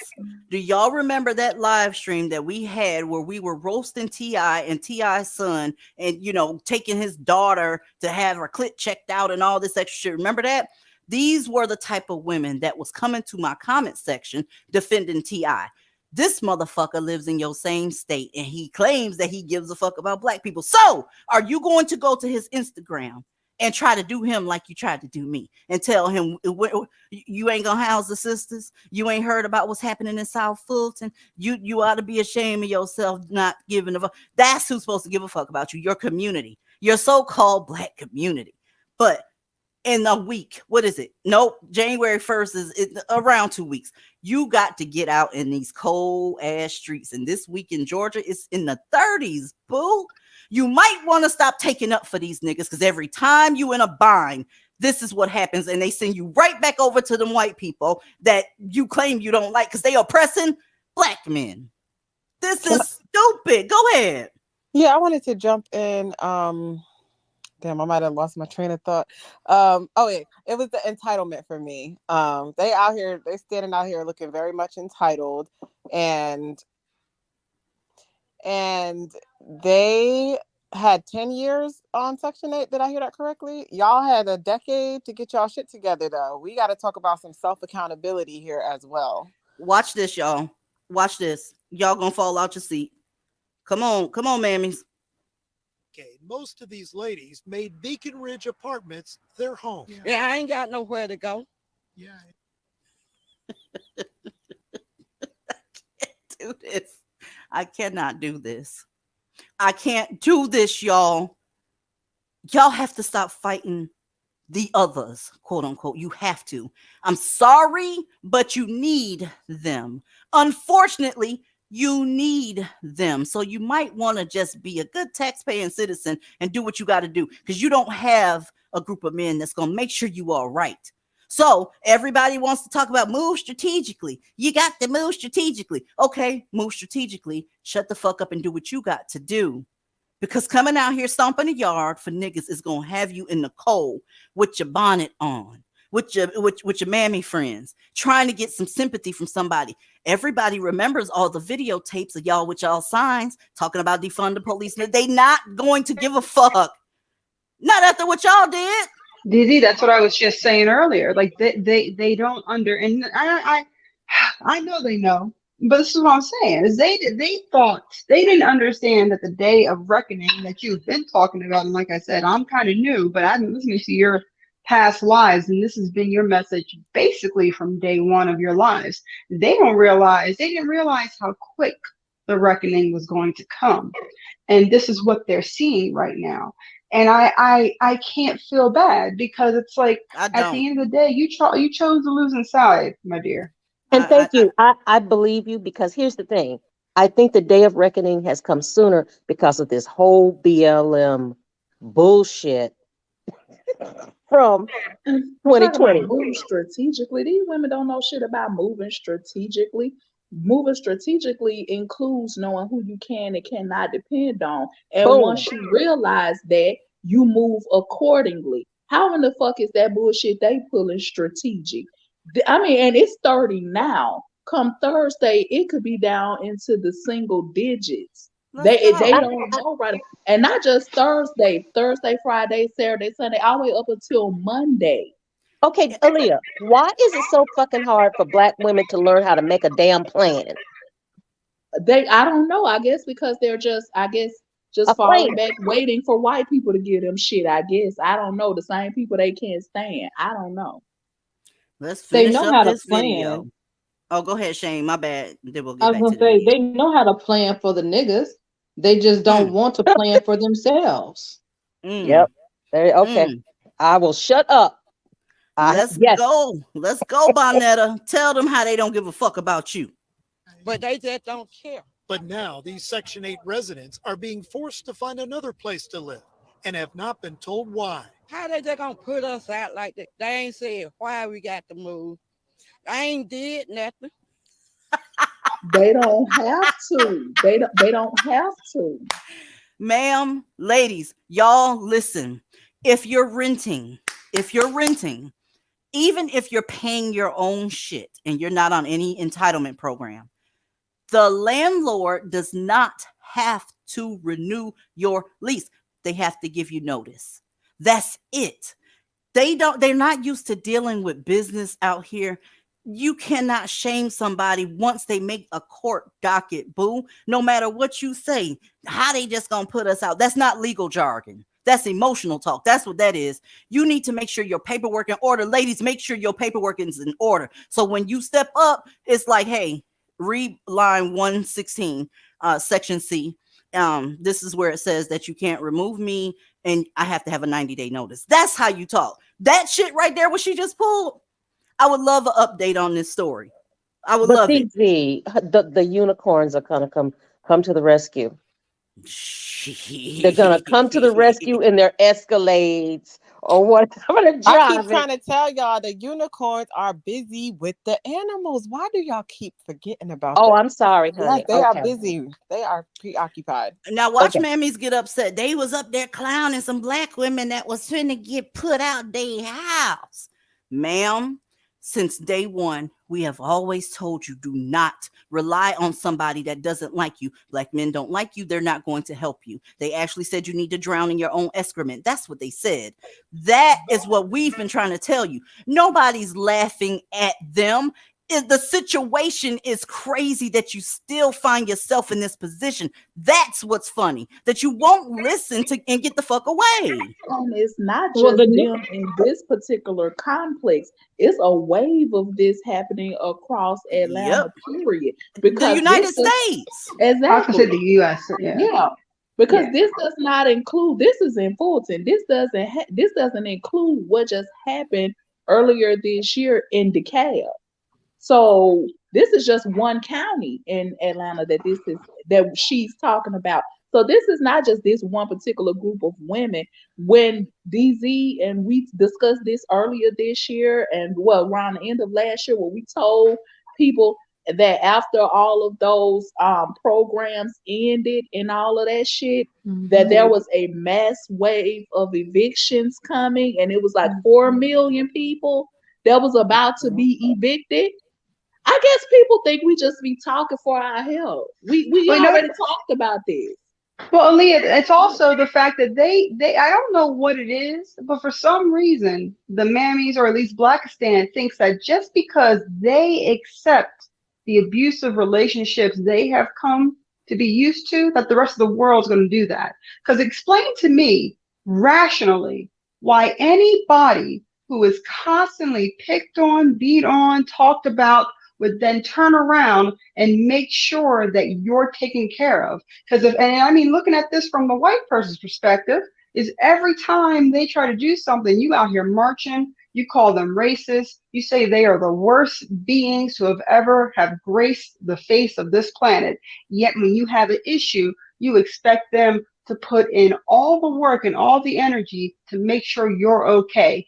Do y'all remember that live stream that we had where we were roasting T.I. and T.I.'s son and, taking his daughter to have her clit checked out and all this extra shit? Remember that? These were the type of women that was coming to my comment section defending T.I. This motherfucker lives in your same state and he claims that he gives a fuck about Black people. So are you going to go to his Instagram and try to do him like you tried to do me and tell him you ain't gonna house the sisters? You ain't heard about what's happening in South Fulton? You ought to be ashamed of yourself not giving a fuck. That's who's supposed to give a fuck about you, your community, your so-called Black community. But in a week, what is it? Nope, January 1st is around 2 weeks. You got to get out in these cold ass streets. And this week in Georgia, it's in the 30s, boo. You might want to stop taking up for these niggas, because every time you in a bind, this is what happens. And they send you right back over to them white people that you claim you don't like because they oppressing Black men. This is stupid. Go ahead. Yeah, I wanted to jump in. Damn, I might have lost my train of thought. It was the entitlement for me. They standing out here looking very much entitled, and they had 10 years on Section 8. Did I hear that correctly? Y'all had a decade to get y'all shit together, though. We got to talk about some self-accountability here as well. Watch this, y'all. Watch this. Y'all gonna fall out your seat. Come on, mammies. Okay, most of these ladies made Beacon Ridge Apartments their home. Yeah, I ain't got nowhere to go. Yeah. Do this. I cannot do this. I can't do this, y'all. Y'all have to stop fighting the others, quote unquote. You have to. I'm sorry, but you need them. Unfortunately, you need them. So you might want to just be a good taxpaying citizen and do what you got to do, because you don't have a group of men that's going to make sure you are right. So everybody wants to talk about move strategically. You got to move strategically. Okay, move strategically. Shut the fuck up and do what you got to do. Because coming out here stomping the yard for niggas is going to have you in the cold with your bonnet on, with your mammy friends, trying to get some sympathy from somebody. Everybody remembers all the videotapes of y'all with y'all signs talking about defund the police. They not going to give a fuck. Not after what y'all did. Dizzy, that's what I was just saying earlier. Like they don't and I know they know, but this is what I'm saying is they thought they didn't understand that the day of reckoning that you've been talking about, and like I said, I'm kind of new, but I've been listening to your past lives, and this has been your message basically from day one of your lives. They didn't realize how quick the reckoning was going to come, and this is what they're seeing right now. And I can't feel bad, because it's like at the end of the day, you chose the losing side, my dear. And thank you. I believe you, because here's the thing. I think the day of reckoning has come sooner because of this whole BLM bullshit from 2020. Move strategically. These women don't know shit about moving strategically. moving strategically includes knowing who you can and cannot depend on. And Boom. once you realize that, you move accordingly. How in the fuck is that bullshit they pulling strategic? I mean, and it's 30 now. Come Thursday, it could be down into the single digits. They don't know right, and not just Thursday, Friday, Saturday, Sunday, all the way up until Monday. Okay, Aaliyah, why is it so fucking hard for Black women to learn how to make a damn plan? I don't know. I guess because they're just falling back, waiting for white people to give them shit. I guess I don't know. The same people they can't stand. I don't know. Let's They finish know up how to this plan. video. Oh, go ahead, Shane. My bad. Then we'll I get was back gonna to the say video. they know how to plan for the niggas. They just don't want to plan for themselves. Yep. Okay. I will shut up. Let's go. Let's go, Bonetta. Tell them how they don't give a fuck about you. But they just don't care. But now these Section 8 residents are being forced to find another place to live and have not been told why. How they just gonna put us out like that? They ain't said why we got to move. I ain't did nothing. They don't have to. They don't have to. Ma'am, ladies, y'all listen. If you're renting, even if you're paying your own shit and you're not on any entitlement program, the landlord does not have to renew your lease. They have to give you notice. That's it. They're not used to dealing with business out here. You cannot shame somebody once they make a court docket, boo. No matter what you say, how they just gonna put us out? That's not legal jargon. That's emotional talk. That's what that is. You need to make sure your paperwork in order. Ladies, make sure your paperwork is in order. So when you step up, it's like, hey, read line 116, section C. This is where it says that you can't remove me and I have to have a 90-day notice. That's how you talk. That shit right there, what she just pulled. I would love an update on this story. I would love it. The unicorns are gonna come to the rescue. They're gonna come to the rescue in their Escalades or whatever they're driving. I keep trying to tell y'all the unicorns are busy with the animals. Why do y'all keep forgetting about that? Oh, I'm sorry, honey. Yes, they are busy. They are preoccupied. Now watch mammies get upset. They was up there clowning some Black women that was trying to get put out their house. Ma'am, since day one, we have always told you, do not rely on somebody that doesn't like you. Black men don't like you. They're not going to help you. They actually said you need to drown in your own excrement. That's what they said. That is what we've been trying to tell you. Nobody's laughing at them. The situation is crazy that you still find yourself in this position. That's what's funny, that you won't listen to and get the fuck away. And it's not just them in this particular complex. It's a wave of this happening across Atlanta, period. Because the United States. Exactly. I said the U.S. Yeah. Because this does not include, this is in Fulton. This doesn't include what just happened earlier this year in DeKalb. So this is just one county in Atlanta that she's talking about. So this is not just this one particular group of women. When DZ, and we discussed this earlier this year and around the end of last year, where we told people that after all of those programs ended and all of that shit, that there was a mass wave of evictions coming, and it was like 4 million people that was about to be evicted. I guess people think we just be talking for our health. We already talked about this. Well, Aaliyah, it's also the fact that they I don't know what it is, but for some reason, the mammies, or at least Blackistan, thinks that just because they accept the abusive relationships they have come to be used to, that the rest of the world's going to do that. Because explain to me rationally why anybody who is constantly picked on, beat on, talked about, would then turn around and make sure that you're taken care of. Because looking at this from the white person's perspective, is every time they try to do something, you out here marching, you call them racist, you say they are the worst beings who have graced the face of this planet. Yet when you have an issue, you expect them to put in all the work and all the energy to make sure you're okay.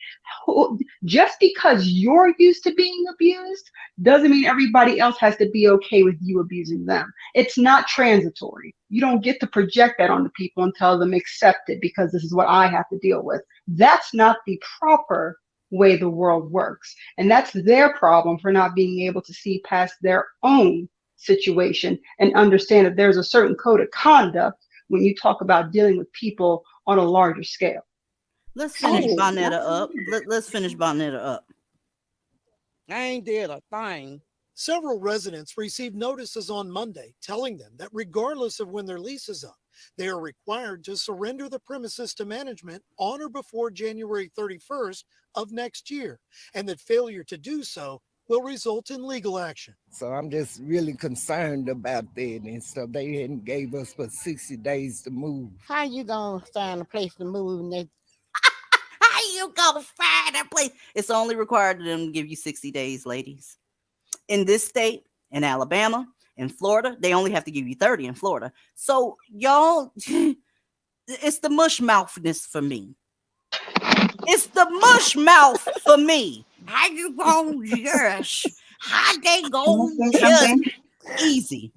Just because you're used to being abused doesn't mean everybody else has to be okay with you abusing them. It's not transitory. You don't get to project that on the people and tell them accept it because this is what I have to deal with. That's not the proper way the world works. And that's their problem for not being able to see past their own situation and understand that there's a certain code of conduct when you talk about dealing with people on a larger scale. Let's finish Bonetta up. Let's finish Bonetta up. I ain't did a thing. Several residents received notices on Monday telling them that regardless of when their lease is up, they are required to surrender the premises to management on or before January 31st of next year, and that failure to do so will result in legal action. So I'm just really concerned about that and stuff. They hadn't gave us but 60 days to move. How you gonna find a place to move? How you gonna find a place? It's only required to them to give you 60 days, ladies. In this state, in Alabama, in Florida, they only have to give you 30 in Florida. So y'all, it's the mush mouthness for me. It's the mush mouth for me. How you gonna just? How they gonna just? Easy.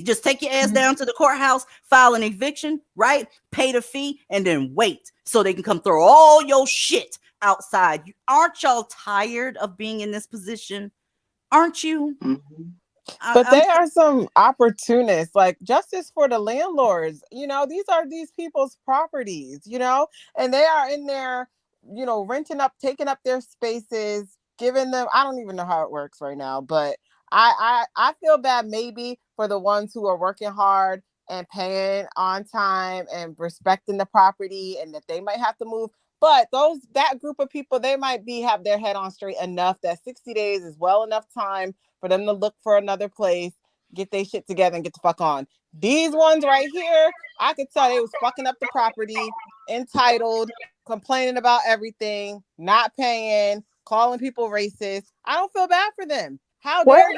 Just take your ass down to the courthouse, file an eviction, right? Pay the fee, and then wait so they can come throw all your shit outside. Aren't y'all tired of being in this position? Aren't you? But they are some opportunists, like justice for the landlords. You know, these are these people's properties, you know, and they are in there, you know, renting up, taking up their spaces, giving them, I don't even know how it works right now, but I feel bad maybe for the ones who are working hard and paying on time and respecting the property and that they might have to move. But that group of people, they might have their head on straight enough that 60 days is well enough time for them to look for another place, get their shit together and get the fuck on. These ones right here, I could tell they was fucking up the property, entitled, complaining about everything, not paying, calling people racist. I don't feel bad for them. How dare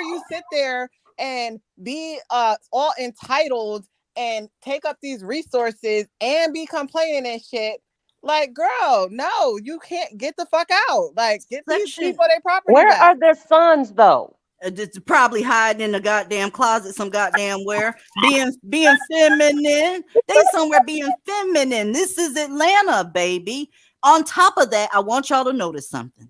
you sit there and be all entitled and take up these resources and be complaining and shit? Like, girl, no, you can't. Get the fuck out. Like, get these people their property Where back. are their sons, though? It's probably hiding in the goddamn closet, some goddamn where, being feminine. They somewhere being feminine. This is Atlanta, baby. On top of that, I want y'all to notice something.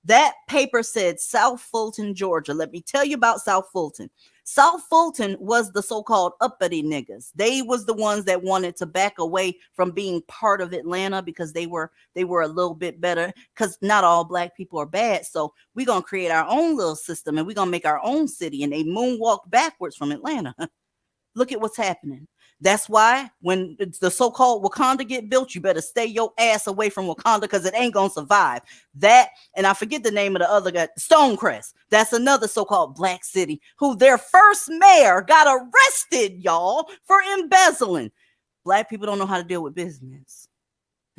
That paper said South Fulton, Georgia. Let me tell you about South Fulton. South Fulton was the so-called uppity niggas. They was the ones that wanted to back away from being part of Atlanta because they were a little bit better, because not all black people are bad. So we're going to create our own little system and we're going to make our own city. And they moonwalk backwards from Atlanta. Look at what's happening. That's why when the so-called Wakanda get built, you better stay your ass away from Wakanda because it ain't going to survive. That, and I forget the name of the other guy, Stonecrest. That's another so-called black city who their first mayor got arrested, y'all, for embezzling. Black people don't know how to deal with business.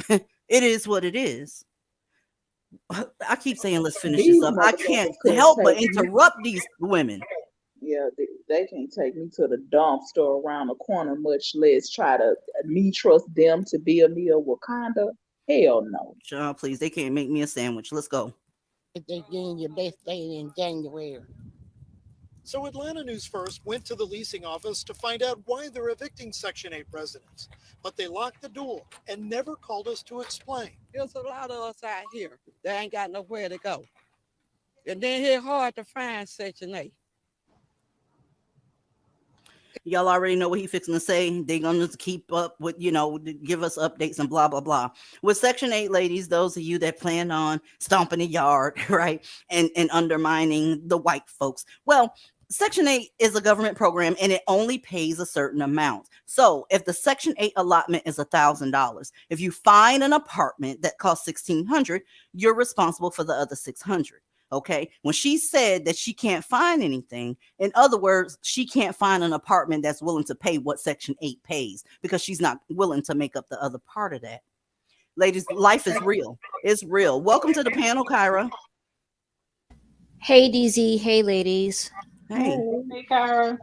It is what it is. I keep saying, let's finish this up. I can't help but interrupt these women. Yeah, they can't take me to the dumpster around the corner, much less try to trust them to build me a Wakanda. Hell no. Sean, please, they can't make me a sandwich. Let's go. They're getting your best day in January. So Atlanta News First went to the leasing office to find out why they're evicting Section 8 residents. But they locked the door and never called us to explain. There's a lot of us out here that ain't got nowhere to go. And then it's hard to find Section 8. Y'all already know what he fixing to say. They're going to keep up with, give us updates and blah, blah, blah. With Section 8, ladies, those of you that plan on stomping the yard, right, and undermining the white folks. Well, Section 8 is a government program and it only pays a certain amount. So if the Section 8 allotment is $1,000, if you find an apartment that costs $1,600, you're responsible for the other $600. Okay, when she said that she can't find anything, in other words, she can't find an apartment that's willing to pay what Section 8 pays because she's not willing to make up the other part of that. Ladies, life is real. It's real. Welcome to the panel, Kyra. Hey, DZ. Hey, ladies. Hey. Hey, Kyra.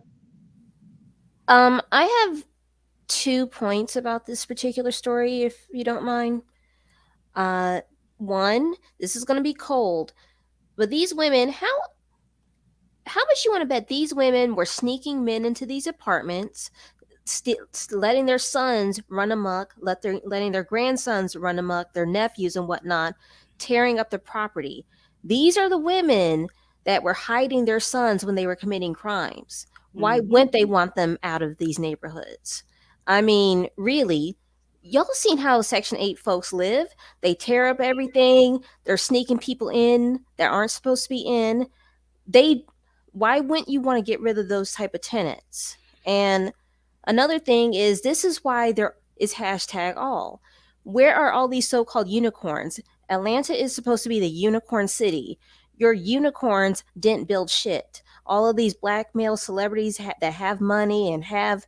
I have 2 points about this particular story, if you don't mind. One, this is going to be cold. But these women, how much you want to bet these women were sneaking men into these apartments, letting their sons run amok, letting their grandsons run amok, their nephews and whatnot, tearing up the property. These are the women that were hiding their sons when they were committing crimes. Why wouldn't they want them out of these neighborhoods? I mean, really, y'all seen how Section 8 folks live? They tear up everything. They're sneaking people in that aren't supposed to be in. Why wouldn't you want to get rid of those type of tenants? And another thing is, this is why there is #all. Where are all these so-called unicorns? Atlanta is supposed to be the unicorn city. Your unicorns didn't build shit. All of these black male celebrities that have money and have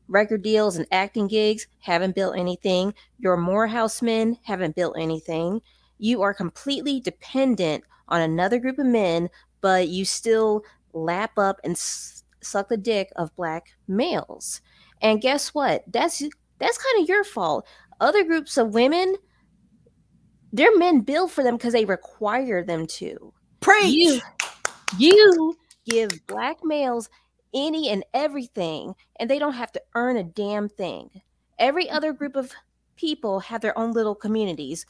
record deals and acting gigs haven't built anything. Your Morehouse men haven't built anything. You are completely dependent on another group of men, but you still lap up and suck the dick of black males. And guess what? That's kind of your fault. Other groups of women, their men build for them because they require them to. Preach. You give black males any and everything, and they don't have to earn a damn thing. Every other group of people have their own little communities.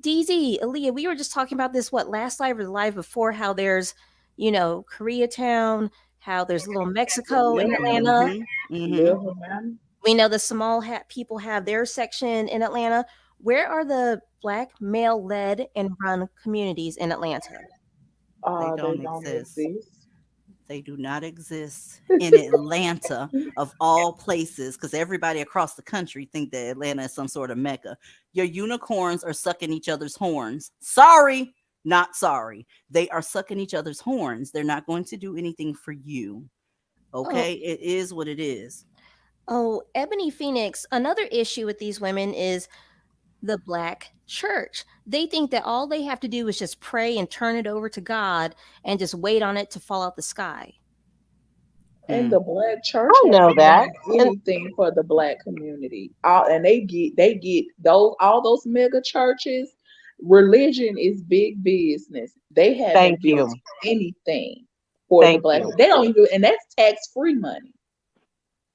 DZ, Aaliyah, we were just talking about this, last live or the live before, how there's, Koreatown, how there's Little Mexico in Atlanta. We know the Samal people have their section in Atlanta. Where are the black male-led and run communities in Atlanta? They don't exist. They do not exist in Atlanta, of all places, because everybody across the country think that Atlanta is some sort of mecca. Your unicorns are sucking each other's horns. Sorry, not sorry. They are sucking each other's horns. They're not going to do anything for you. Okay? It is what it is. Oh, Ebony Phoenix, another issue with these women is the black church. They think that all they have to do is just pray and turn it over to God and just wait on it to fall out the sky. And the black church know that anything for the black community. And they get all those mega churches. Religion is big business. They haven't built anything for the black. They don't even, and that's tax-free money.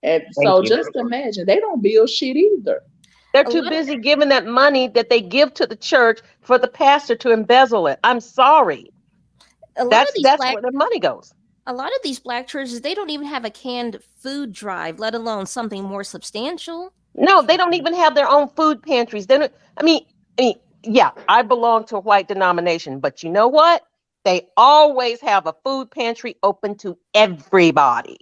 And so just imagine, they don't build shit either. They're too busy giving that money that they give to the church for the pastor to embezzle it. I'm sorry. That's where the money goes. A lot of these black churches, they don't even have a canned food drive, let alone something more substantial. No, they don't even have their own food pantries. They don't, I mean, yeah, I belong to a white denomination, but you know what? They always have a food pantry open to everybody.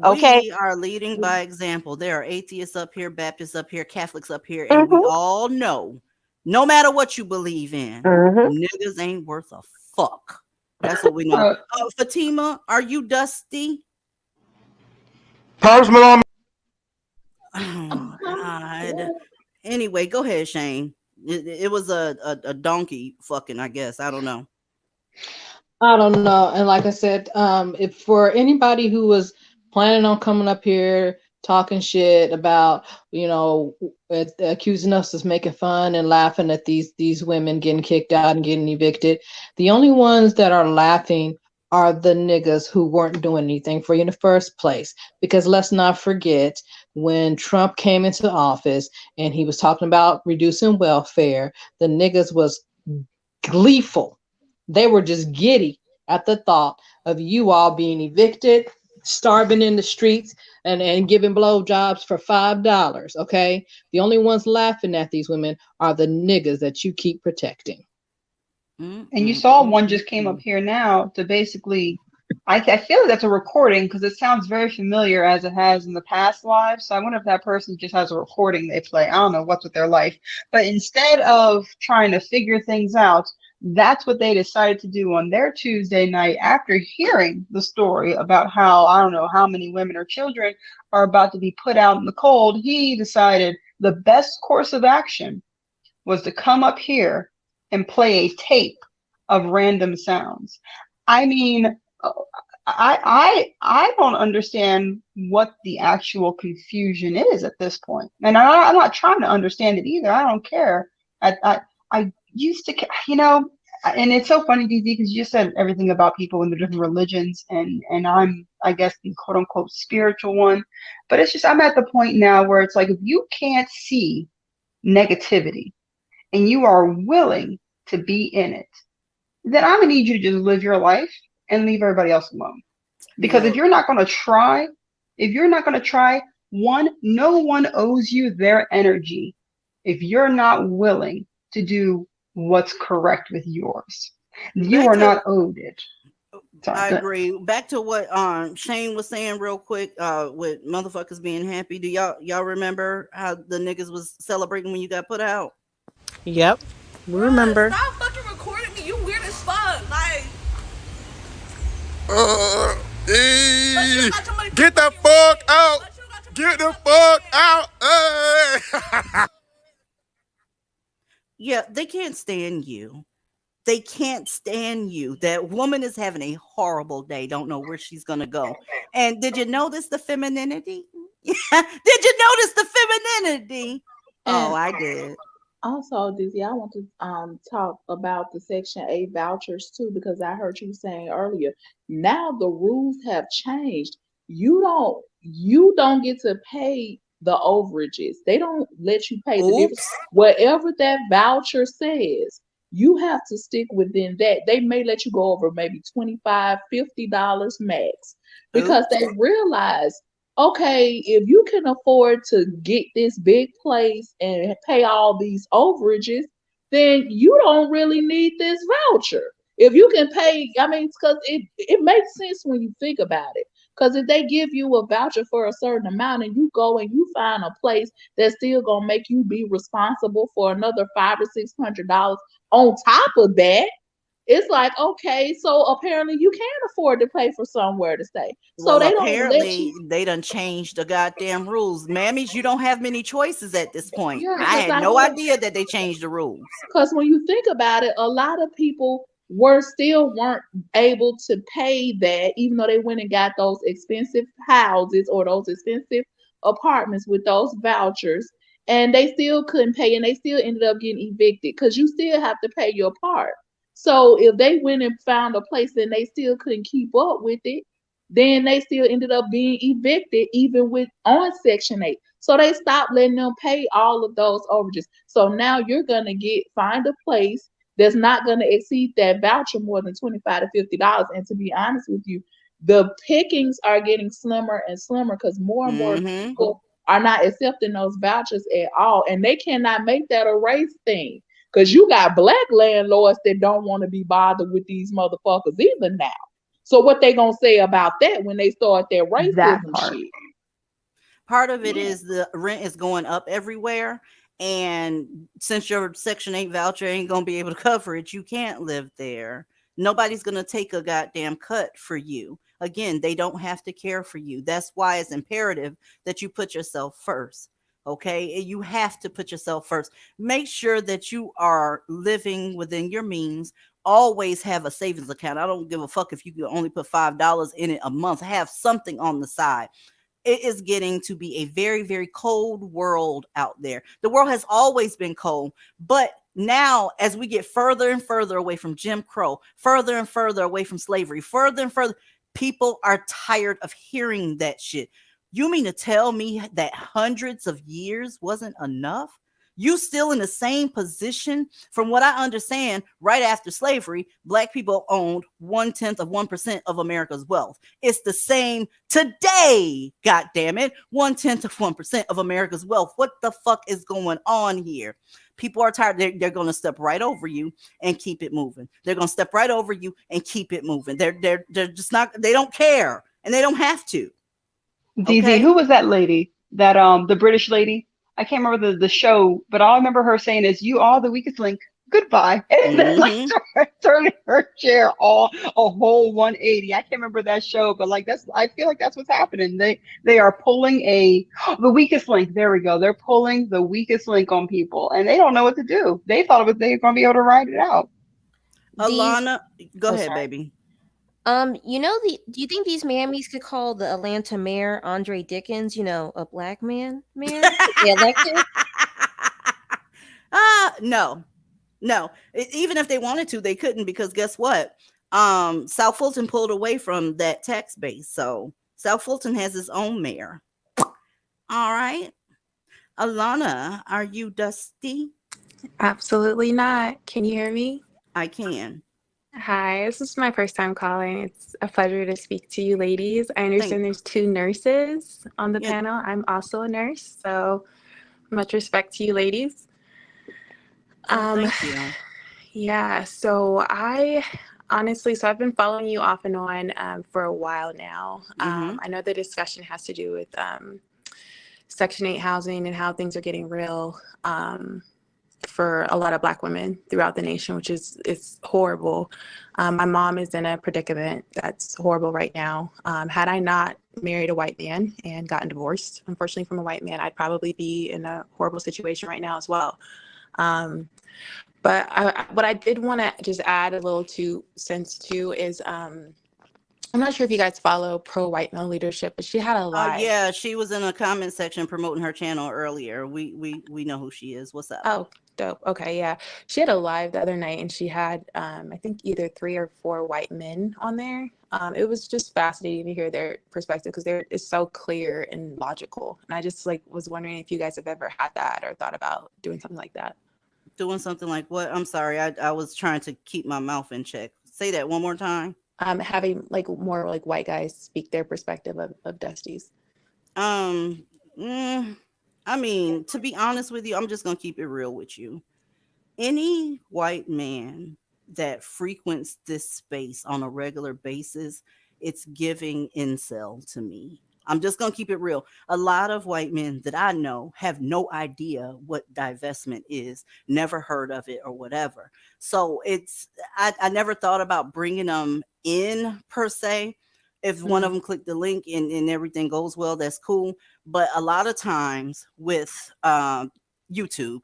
Okay. We are leading by example. There are atheists up here, Baptists up here, Catholics up here, and we all know, no matter what you believe in, niggas ain't worth a fuck. That's what we know. Fatima, are you Dusty? Punishment on me. Oh, God. Anyway, go ahead, Shane. It was a donkey fucking, I guess. I don't know. I don't know. And like I said, if for anybody who was planning on coming up here talking shit about, accusing us of making fun and laughing at these women getting kicked out and getting evicted, the only ones that are laughing are the niggas who weren't doing anything for you in the first place. Because let's not forget, when Trump came into office and he was talking about reducing welfare, the niggas was gleeful. They were just giddy at the thought of you all being evicted, starving in the streets, and giving blowjobs for $5. Okay, the only ones laughing at these women are the niggas that you keep protecting. And you saw one just came up here now to basically, I feel like that's a recording because it sounds very familiar as it has in the past lives. So I wonder if that person just has a recording they play. I don't know what's with their life, but instead of trying to figure things out, that's what they decided to do on their Tuesday night after hearing the story about how, I don't know how many women or children are about to be put out in the cold. He decided the best course of action was to come up here and play a tape of random sounds. I mean, I don't understand what the actual confusion is at this point. And I'm not trying to understand it either. I don't care. I used to, And it's so funny, DZ, because you just said everything about people in the different religions, and I'm, I guess, the quote unquote spiritual one. But it's just, I'm at the point now where it's like, if you can't see negativity and you are willing to be in it, then I'm gonna need you to just live your life and leave everybody else alone. Because if you're not gonna try, no one owes you their energy if you're not willing to do what's correct with yours. You are not owed it. Sorry, I agree. Back to what Shane was saying real quick, with motherfuckers being happy. Do y'all remember how the niggas was celebrating when you got put out? Yep. We remember. Stop fucking recording me. You weird as fuck. Like, get the fuck out. Get the fuck out. Yeah, they can't stand you. They can't stand you. That woman is having a horrible day. Don't know where she's gonna go. And did you notice the femininity? Did you notice the femininity? Oh, I did. Also, Dizzy, I want to talk about the Section 8 vouchers too, because I heard you saying earlier, now the rules have changed. You don't get to pay the overages. They don't let you pay the difference. Whatever that voucher says, you have to stick within that. They may let you go over maybe $25, $50 max, because they realize, okay, if you can afford to get this big place and pay all these overages, then you don't really need this voucher. If you can pay, I mean, because it makes sense when you think about it. Because if they give you a voucher for a certain amount and you go and you find a place that's still gonna make you be responsible for another $500 or $600 on top of that, it's like, okay, so apparently you can afford to pay for somewhere to stay. So Well, they don't let apparently you. they done changed the goddamn rules. Mammies, you don't have many choices at this point. Yeah, I because had no idea that they changed the rules. Because when you think about it, a lot of people weren't able to pay that, even though they went and got those expensive houses or those expensive apartments with those vouchers, and they still couldn't pay, and they still ended up getting evicted because you still have to pay your part. So if they went and found a place and they still couldn't keep up with it, then they still ended up being evicted, even with on Section 8. So they stopped letting them pay all of those overages. So now you're gonna find a place that's not gonna exceed that voucher more than $25 to $50. And to be honest with you, the pickings are getting slimmer and slimmer because more and more people are not accepting those vouchers at all, and they cannot make that a race thing. Because you got black landlords that don't want to be bothered with these motherfuckers either now. So what they gonna say about that when they start their racism shit? Part of it is the rent is going up everywhere. And since your Section 8 voucher ain't going to be able to cover it, you can't live there. Nobody's going to take a goddamn cut for you. Again, they don't have to care for you. That's why it's imperative that you put yourself first. Okay, you have to put yourself first. Make sure that you are living within your means. Always have a savings account. I don't give a fuck if you can only put $5 in it a month. Have something on the side. It is getting to be a very, very cold world out there. The world has always been cold, but now as we get further and further away from Jim Crow, further and further away from slavery, further and further, people are tired of hearing that shit. You mean to tell me that hundreds of years wasn't enough? You still in the same position? From what I understand, right after slavery, black people owned 0.1% of America's wealth. It's the same today, god damn it. 0.1% of America's wealth. What the fuck is going on here? People are tired. They're going to step right over you and keep it moving. They're going to step right over you and keep it moving. They're just not, they don't care, and they don't have to. DZ, who was that lady? That the British lady? I can't remember the show, but all I remember her saying is, "You are the weakest link. Goodbye." And then like turning her chair a whole 180. I can't remember that show, but like I feel like that's what's happening. They are pulling the weakest link. There we go. They're pulling the weakest link on people, and they don't know what to do. They thought they were going to be able to ride it out. Alana, go ahead, baby. Do you think these mammies could call the Atlanta mayor, Andre Dickens, a black man mayor? Yeah, elected? No. No, even if they wanted to, they couldn't, because guess what? South Fulton pulled away from that tax base. So South Fulton has its own mayor. All right. Alana, are you Dusty? Absolutely not. Can you hear me? I can. Hi, this is my first time calling. It's a pleasure to speak to you ladies. I understand there's 2 nurses on the panel. I'm also a nurse, so much respect to you ladies. Thank you. Yeah, so I've been following you off and on for a while now. I know the discussion has to do with Section 8 housing and how things are getting real for a lot of Black women throughout the nation, which is horrible. My mom is in a predicament that's horrible right now. Had I not married a white man and gotten divorced, unfortunately, from a white man, I'd probably be in a horrible situation right now as well. But what I did want to just add a little 2 cents to is I'm not sure if you guys follow pro white male leadership, but she had a live. Yeah, she was in a comment section promoting her channel earlier. We know who she is. What's up? Oh, dope. Okay, yeah. She had a live the other night, and she had I think either 3 or 4 white men on there. It was just fascinating to hear their perspective because it's so clear and logical. And I just was wondering if you guys have ever had that or thought about doing something like that. Doing something like what? I'm sorry. I was trying to keep my mouth in check. Say that one more time. Having more white guys speak their perspective of Dusties. I mean, to be honest with you, I'm just gonna keep it real with you. Any white man that frequents this space on a regular basis, it's giving incel to me. I'm just gonna keep it real. A lot of white men that I know have no idea what divestment is, never heard of it or whatever. So I never thought about bringing them in per se. If one of them click the link and everything goes well, that's cool. But a lot of times with YouTube,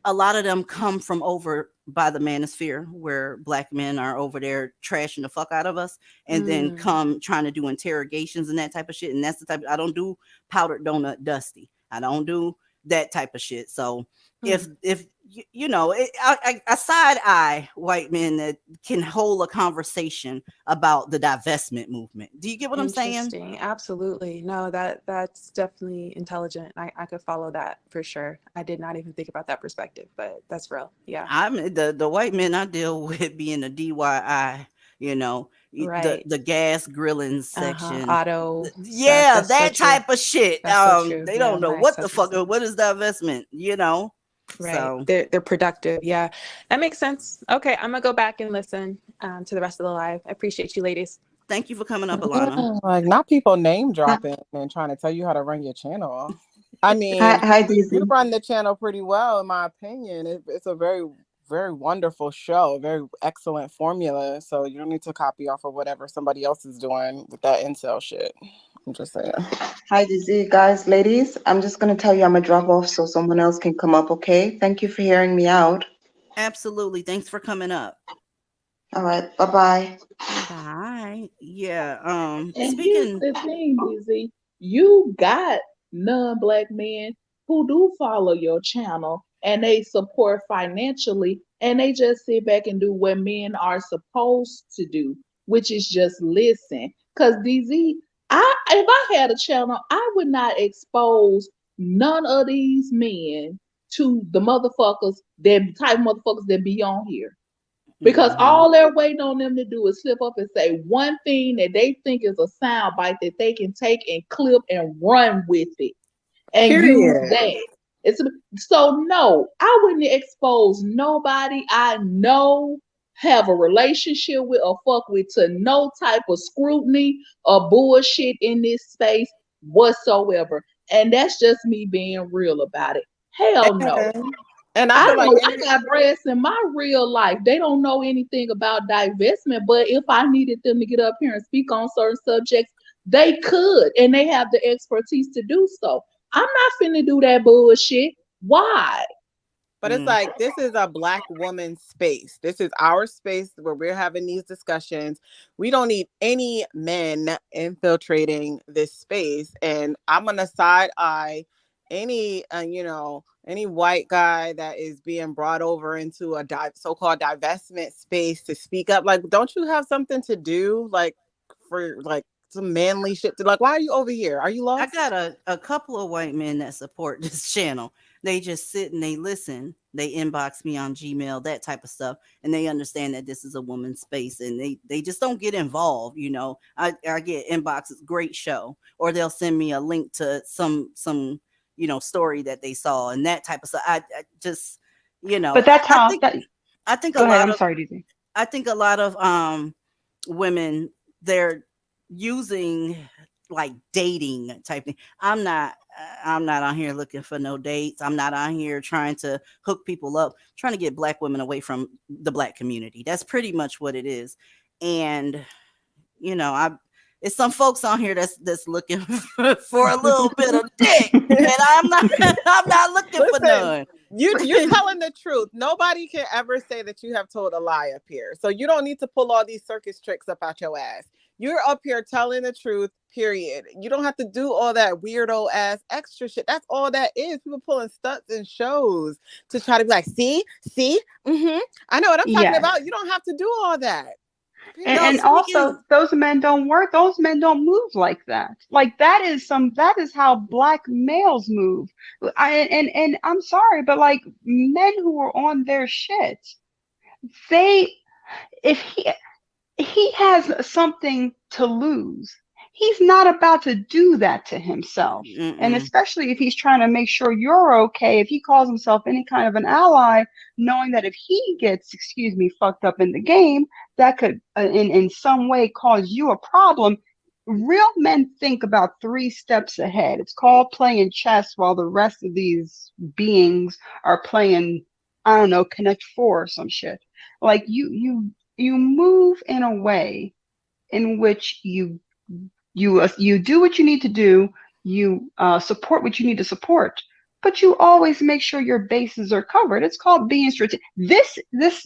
a lot of them come from over by the manosphere where Black men are over there trashing the fuck out of us, and then come trying to do interrogations and that type of shit. And that's the type I don't do powdered donut Dusty. I don't do that type of shit. So if I side eye white men that can hold a conversation about the divestment movement. Do you get what I'm saying? Interesting. Absolutely. No, that's definitely intelligent. I could follow that for sure. I did not even think about that perspective, but that's real. Yeah. I'm the white men I deal with being a DIY, right. the gas grilling section, auto. Yeah, that so type of shit. So they don't know what the fuck, what is divestment, Right. So they're productive. Yeah, that makes sense. Okay, I'm gonna go back and listen to the rest of the live. I appreciate you, ladies. Thank you for coming up, Alana. Not people name dropping and trying to tell you how to run your channel. I mean, you run the channel pretty well, in my opinion. It's a very, very wonderful show, very excellent formula. So you don't need to copy off of whatever somebody else is doing with that incel shit. I'm just saying. Hi, DZ, guys, ladies. I'm just going to tell you I'm going to drop off so someone else can come up, okay? Thank you for hearing me out. Absolutely. Thanks for coming up. All right. Bye-bye. Bye. Yeah. And here's the thing, DZ. You got non-Black men who do follow your channel and they support financially, and they just sit back and do what men are supposed to do, which is just listen. Because DZ, if I had a channel, I would not expose none of these men to the motherfuckers, that type of motherfuckers that be on here. Because all they're waiting on them to do is slip up and say one thing that they think is a sound bite that they can take and clip and run with it and use that. So no, I wouldn't expose nobody I know, have a relationship with, or fuck with, to no type of scrutiny or bullshit in this space whatsoever. And that's just me being real about it. Hell no. And I got breasts in my real life. They don't know anything about divestment, but if I needed them to get up here and speak on certain subjects, they could, and they have the expertise to do so. I'm not finna do that bullshit. Why? But it's like, this is a Black woman space. This is our space where we're having these discussions. We don't need any men infiltrating this space. And I'm going to side eye any, any white guy that is being brought over into a so-called divestment space to speak up, like, don't you have something to do, like, for like some manly shit to, like, why are you over here? Are you lost? I got a couple of white men that support this channel. They just sit and they listen. They inbox me on Gmail, that type of stuff, and they understand that this is a woman's space, and they just don't get involved. You know, I get inboxes, great show, or they'll send me a link to some story that they saw and that type of stuff. I just But that's how. I think Go a ahead. lot I'm of sorry, DZ. I think a lot of women, they're using like dating type thing. I'm not on here looking for no dates. I'm not on here trying to hook people up, trying to get Black women away from the Black community. That's pretty much what it is. And it's some folks on here that's looking for a little bit of dick, and I'm not looking for none. You're telling the truth. Nobody can ever say that you have told a lie up here. So you don't need to pull all these circus tricks up out your ass. You're up here telling the truth, period. You don't have to do all that weirdo ass extra shit. That's all that is. People pulling stunts and shows to try to be like, see, I know what I'm talking about. You don't have to do all that. And also, those men don't work. Those men don't move like that. Like that is how Black males move. And I'm sorry, but like men who are on their shit, if he has something to lose, he's not about to do that to himself. And especially if he's trying to make sure you're okay, if he calls himself any kind of an ally, knowing that if he gets, fucked up in the game, that could in some way cause you a problem. Real men think about 3 steps ahead. It's called playing chess while the rest of these beings are playing, I don't know, Connect 4 or some shit. Like you move in a way in which you do what you need to do, you support what you need to support, but you always make sure your bases are covered. It's called being strategic.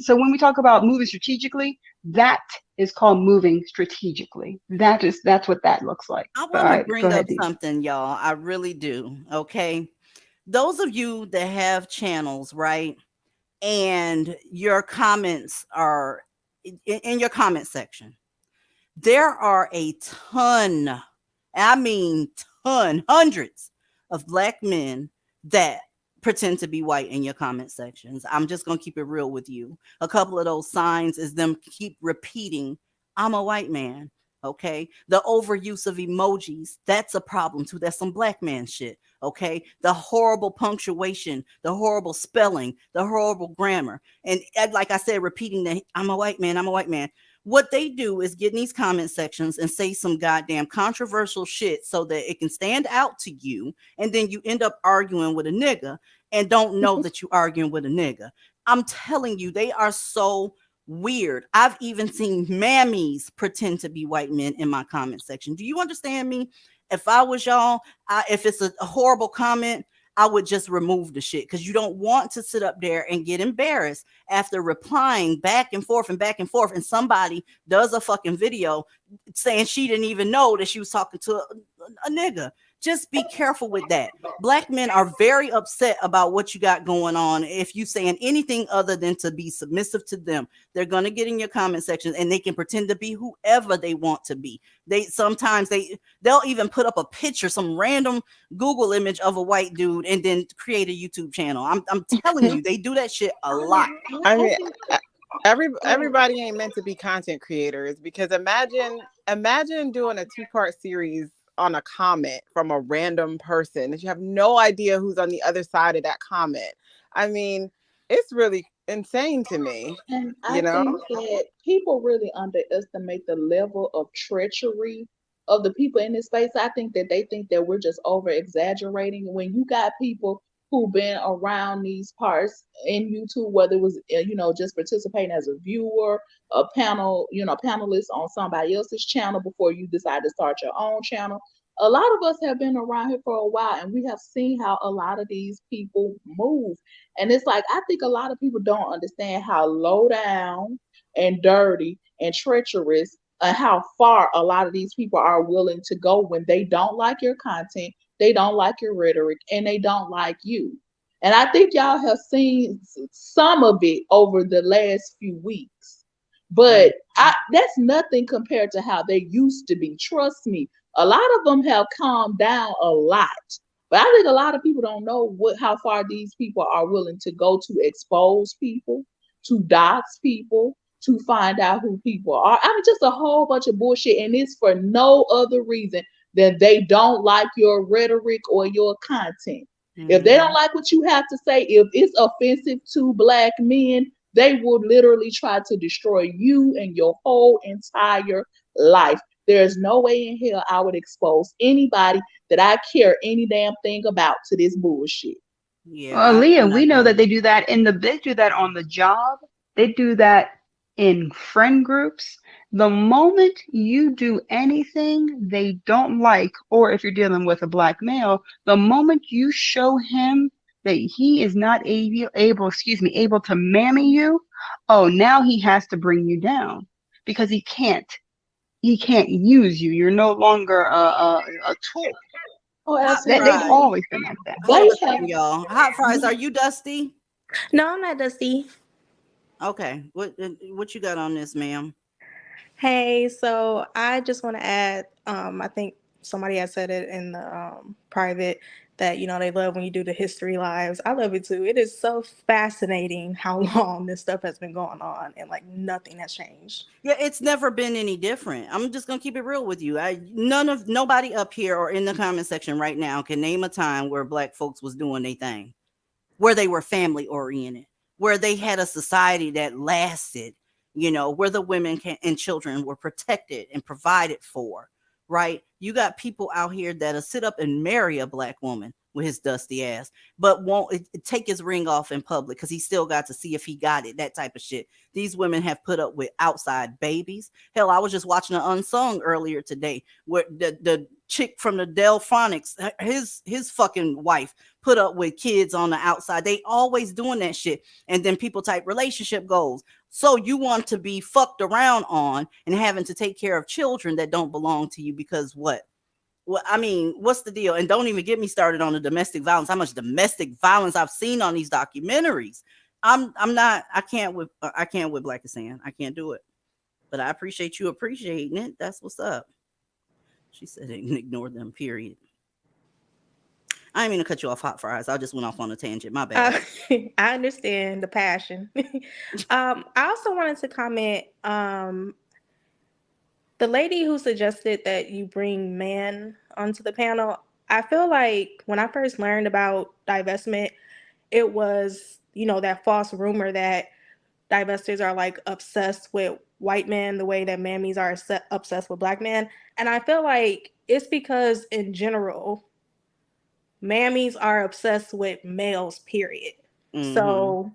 So when we talk about moving strategically, that is called moving strategically. That's what that looks like. I want to bring up something, y'all. I really do. Okay. Those of you that have channels, right? And your comments are in your comment section. There are a ton, I mean hundreds of Black men that pretend to be white in your comment sections. I'm just going to keep it real with you. A couple of those signs is them keep repeating, I'm a white man. Okay. The overuse of emojis, that's a problem too. That's some Black man shit. Okay. The horrible punctuation, the horrible spelling, the horrible grammar. And like I said, repeating that I'm a white man, I'm a white man. What they do is get in these comment sections and say some goddamn controversial shit so that it can stand out to you. And then you end up arguing with a nigga and don't know that you're arguing with a nigga. I'm telling you, they are so weird. I've even seen mammies pretend to be white men in my comment section. Do you understand me? If I was y'all, if it's a horrible comment, I would just remove the shit, because you don't want to sit up there and get embarrassed after replying back and forth, and somebody does a fucking video saying she didn't even know that she was talking to a nigga. Just be careful with that. Black men are very upset about what you got going on. If you saying anything other than to be submissive to them, they're going to get in your comment section and they can pretend to be whoever they want to be. They'll even put up a picture, some random Google image of a white dude, and then create a YouTube channel. I'm telling you, they do that shit a lot. I mean, everybody ain't meant to be content creators, because imagine doing a 2-part series on a comment from a random person that you have no idea who's on the other side of that comment. I mean, it's really insane to me. And I think that people really underestimate the level of treachery of the people in this space. I think that they think that we're just over exaggerating. When you got people who've been around these parts in YouTube, whether it was, just participating as a viewer, a panelist on somebody else's channel before you decide to start your own channel. A lot of us have been around here for a while, and we have seen how a lot of these people move. And it's like, I think a lot of people don't understand how low down and dirty and treacherous and how far a lot of these people are willing to go when they don't like your content, they don't like your rhetoric, and they don't like you. And I think y'all have seen some of it over the last few weeks. But that's nothing compared to how they used to be. Trust me, a lot of them have calmed down a lot. But I think a lot of people don't know how far these people are willing to go to expose people, to dox people, to find out who people are. I mean, just a whole bunch of bullshit. And it's for no other reason than they don't like your rhetoric or your content. If they don't like what you have to say, if it's offensive to Black men, they will literally try to destroy you and your whole entire life. There's no way in hell I would expose anybody that I care any damn thing about to this bullshit. Yeah. Well, Leah, we know that they do that they do that on the job. They do that in friend groups. The moment you do anything they don't like, or if you're dealing with a Black male, the moment you show him that he is not able to mammy you, oh, now he has to bring you down because he can't use you. You're no longer a tool. Oh, They've always been like that. Hold on, y'all. Hot Fries, are you Dusty? No, I'm not Dusty. Okay. What you got on this, ma'am? Hey, so I just want to add, I think somebody had said it in the private that, they love when you do the history lives. I love it too. It is so fascinating how long this stuff has been going on and like nothing has changed. Yeah, it's never been any different. I'm just gonna keep it real with you. Nobody up here or in the comment section right now can name a time where Black folks was doing their thing, where they were family oriented, where they had a society that lasted, where the women and children were protected and provided for. Right? You got people out here that'll sit up and marry a Black woman with his dusty ass, but won't take his ring off in public because he still got to see if he got it, that type of shit. These women have put up with outside babies. Hell, I was just watching an Unsung earlier today where the chick from the Delphonics, his fucking wife put up with kids on the outside. They always doing that shit. And then people type relationship goals. So you want to be fucked around on and having to take care of children that don't belong to you because what? Well, I mean, what's the deal? And don't even get me started on the domestic violence. How much domestic violence I've seen on these documentaries. I can't with Black is saying. I can't do it. But I appreciate you appreciating it. That's what's up. She said ignore them, period. I didn't mean to cut you off, Hot Fries. I just went off on a tangent. My bad. I understand the passion. I also wanted to comment, the lady who suggested that you bring man onto the panel, I feel like when I first learned about divestment, it was, that false rumor that divestors are like obsessed with white men the way that mammies are obsessed with Black men. And I feel like it's because in general, mammies are obsessed with males, period. So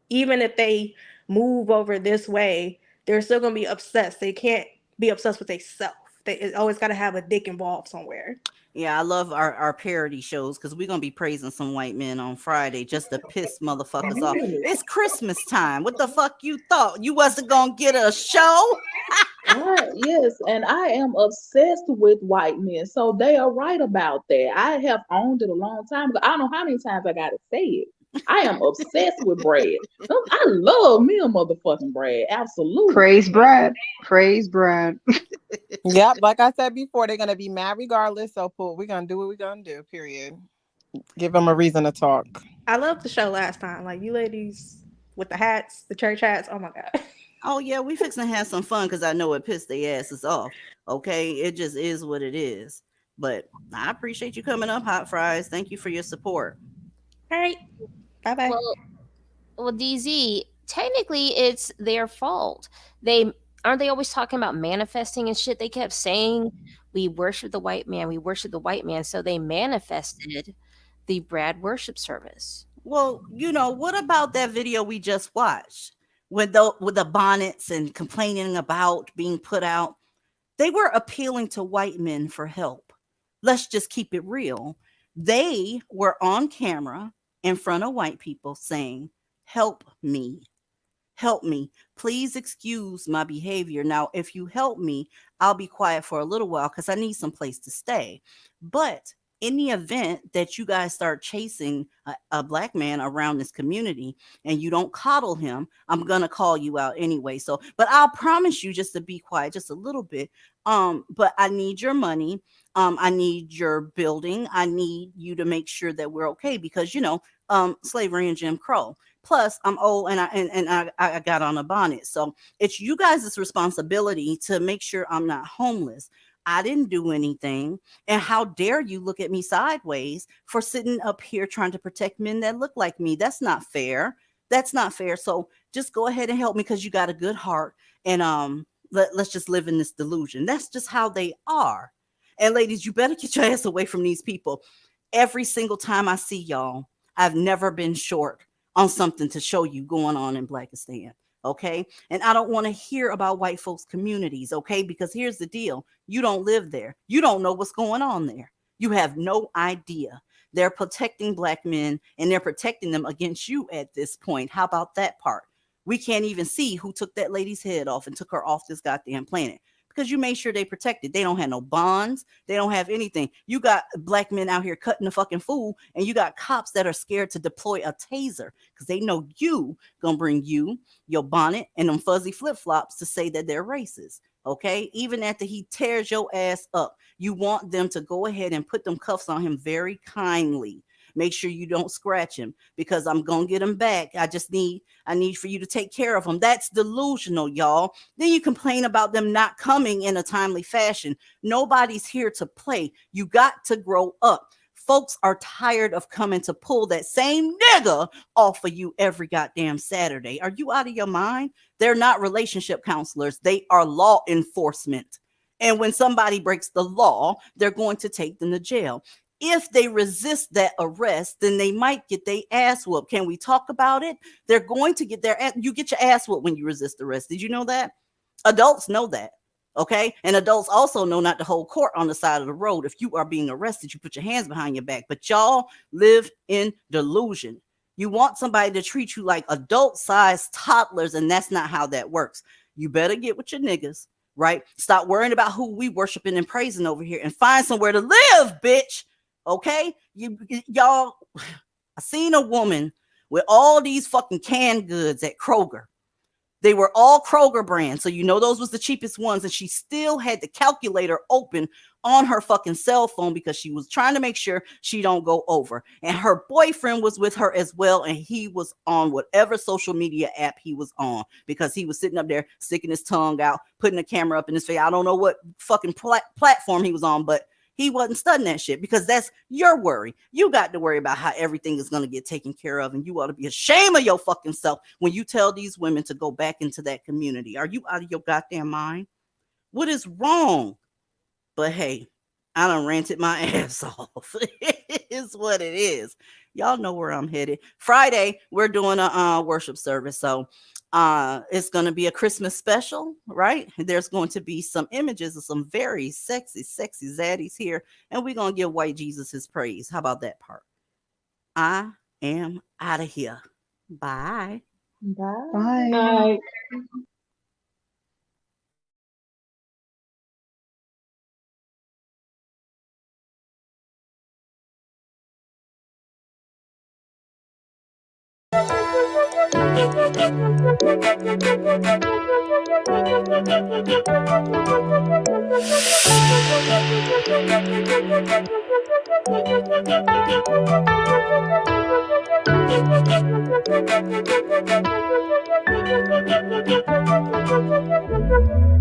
even if they move over this way, they're still going to be obsessed. They can't be obsessed with themselves. They always got to have a dick involved somewhere. Yeah, I love our parody shows because we're going to be praising some white men on Friday just to piss motherfuckers off. It's Christmas time. What the fuck you thought? You wasn't going to get a show? Yes, and I am obsessed with white men. So they are right about that. I have owned it a long time ago. I don't know how many times I got to say it. I am obsessed with Brad. I love me a motherfucking Brad. Absolutely. Praise Brad. Praise Brad. Yep, like I said before, they're gonna be mad regardless. So we're gonna do what we're gonna do. Period. Give them a reason to talk. I loved the show last time. Like you ladies with the hats, the church hats. Oh my god. Oh yeah, we fixing to have some fun because I know it pissed their asses off. Okay, it just is what it is. But I appreciate you coming up, Hot Fries. Thank you for your support. All right. Bye-bye. Well, DZ, technically it's their fault. Aren't they always talking about manifesting and shit? They kept saying, we worship the white man, we worship the white man. So they manifested the Brad worship service. Well, what about that video we just watched with the bonnets and complaining about being put out? They were appealing to white men for help. Let's just keep it real. They were on camera in front of white people saying, help me, please excuse my behavior. Now, if you help me, I'll be quiet for a little while because I need some place to stay. But in the event that you guys start chasing a black man around this community and you don't coddle him, I'm going to call you out anyway. So, but I'll promise you just to be quiet just a little bit. But I need your money. I need your building. I need you to make sure that we're okay because, slavery and Jim Crow. Plus, I'm old and I got on a bonnet. So it's you guys' responsibility to make sure I'm not homeless. I didn't do anything. And how dare you look at me sideways for sitting up here trying to protect men that look like me? That's not fair. That's not fair. So just go ahead and help me because you got a good heart. And let's just live in this delusion. That's just how they are. And ladies, you better get your ass away from these people. Every single time I see y'all, I've never been short on something to show you going on in Blackistan. Okay. And I don't want to hear about white folks' communities. Okay. Because here's the deal. You don't live there. You don't know what's going on there. You have no idea. They're protecting black men and they're protecting them against you at this point. How about that part? We can't even see who took that lady's head off and took her off this goddamn planet because you made sure they protected. They don't have no bonds. They don't have anything. You got black men out here cutting the fucking fool, and you got cops that are scared to deploy a taser because they know you gonna bring you, your bonnet, and them fuzzy flip-flops to say that they're racist. Okay, even after he tears your ass up, you want them to go ahead and put them cuffs on him very kindly. Make sure you don't scratch him because I'm gonna get him back. I need for you to take care of him. That's delusional, y'all. Then you complain about them not coming in a timely fashion. Nobody's here to play. You got to grow up. Folks are tired of coming to pull that same nigga off of you every goddamn Saturday. Are you out of your mind? They're not relationship counselors. They are law enforcement. And when somebody breaks the law, they're going to take them to jail. If they resist that arrest, then they might get their ass whooped. Can we talk about it? They're going to get their ass. You get your ass whooped when you resist arrest. Did you know that? Adults know that. Okay. And adults also know not to hold court on the side of the road. If you are being arrested, you put your hands behind your back. But y'all live in delusion. You want somebody to treat you like adult-sized toddlers, and that's not how that works. You better get with your niggas, right? Stop worrying about who we worshiping and praising over here and find somewhere to live, bitch. Okay, y'all, I seen a woman with all these fucking canned goods at Kroger. They were all Kroger brands. So, those was the cheapest ones. And she still had the calculator open on her fucking cell phone because she was trying to make sure she don't go over. And her boyfriend was with her as well. And he was on whatever social media app he was on because he was sitting up there sticking his tongue out, putting the camera up in his face. I don't know what fucking platform he was on, but he wasn't studying that shit because that's your worry. You got to worry about how everything is going to get taken care of. And you ought to be ashamed of your fucking self when you tell these women to go back into that community. Are you out of your goddamn mind? What is wrong? But hey, I done ranted my ass off. It is what it is. Y'all know where I'm headed. Friday, we're doing a worship service. So it's going to be a Christmas special, right? There's going to be some images of some very sexy zaddies here. And we're going to give white Jesus his praise. How about that part? I am out of here. Bye. Bye. Bye. Bye. Thank you.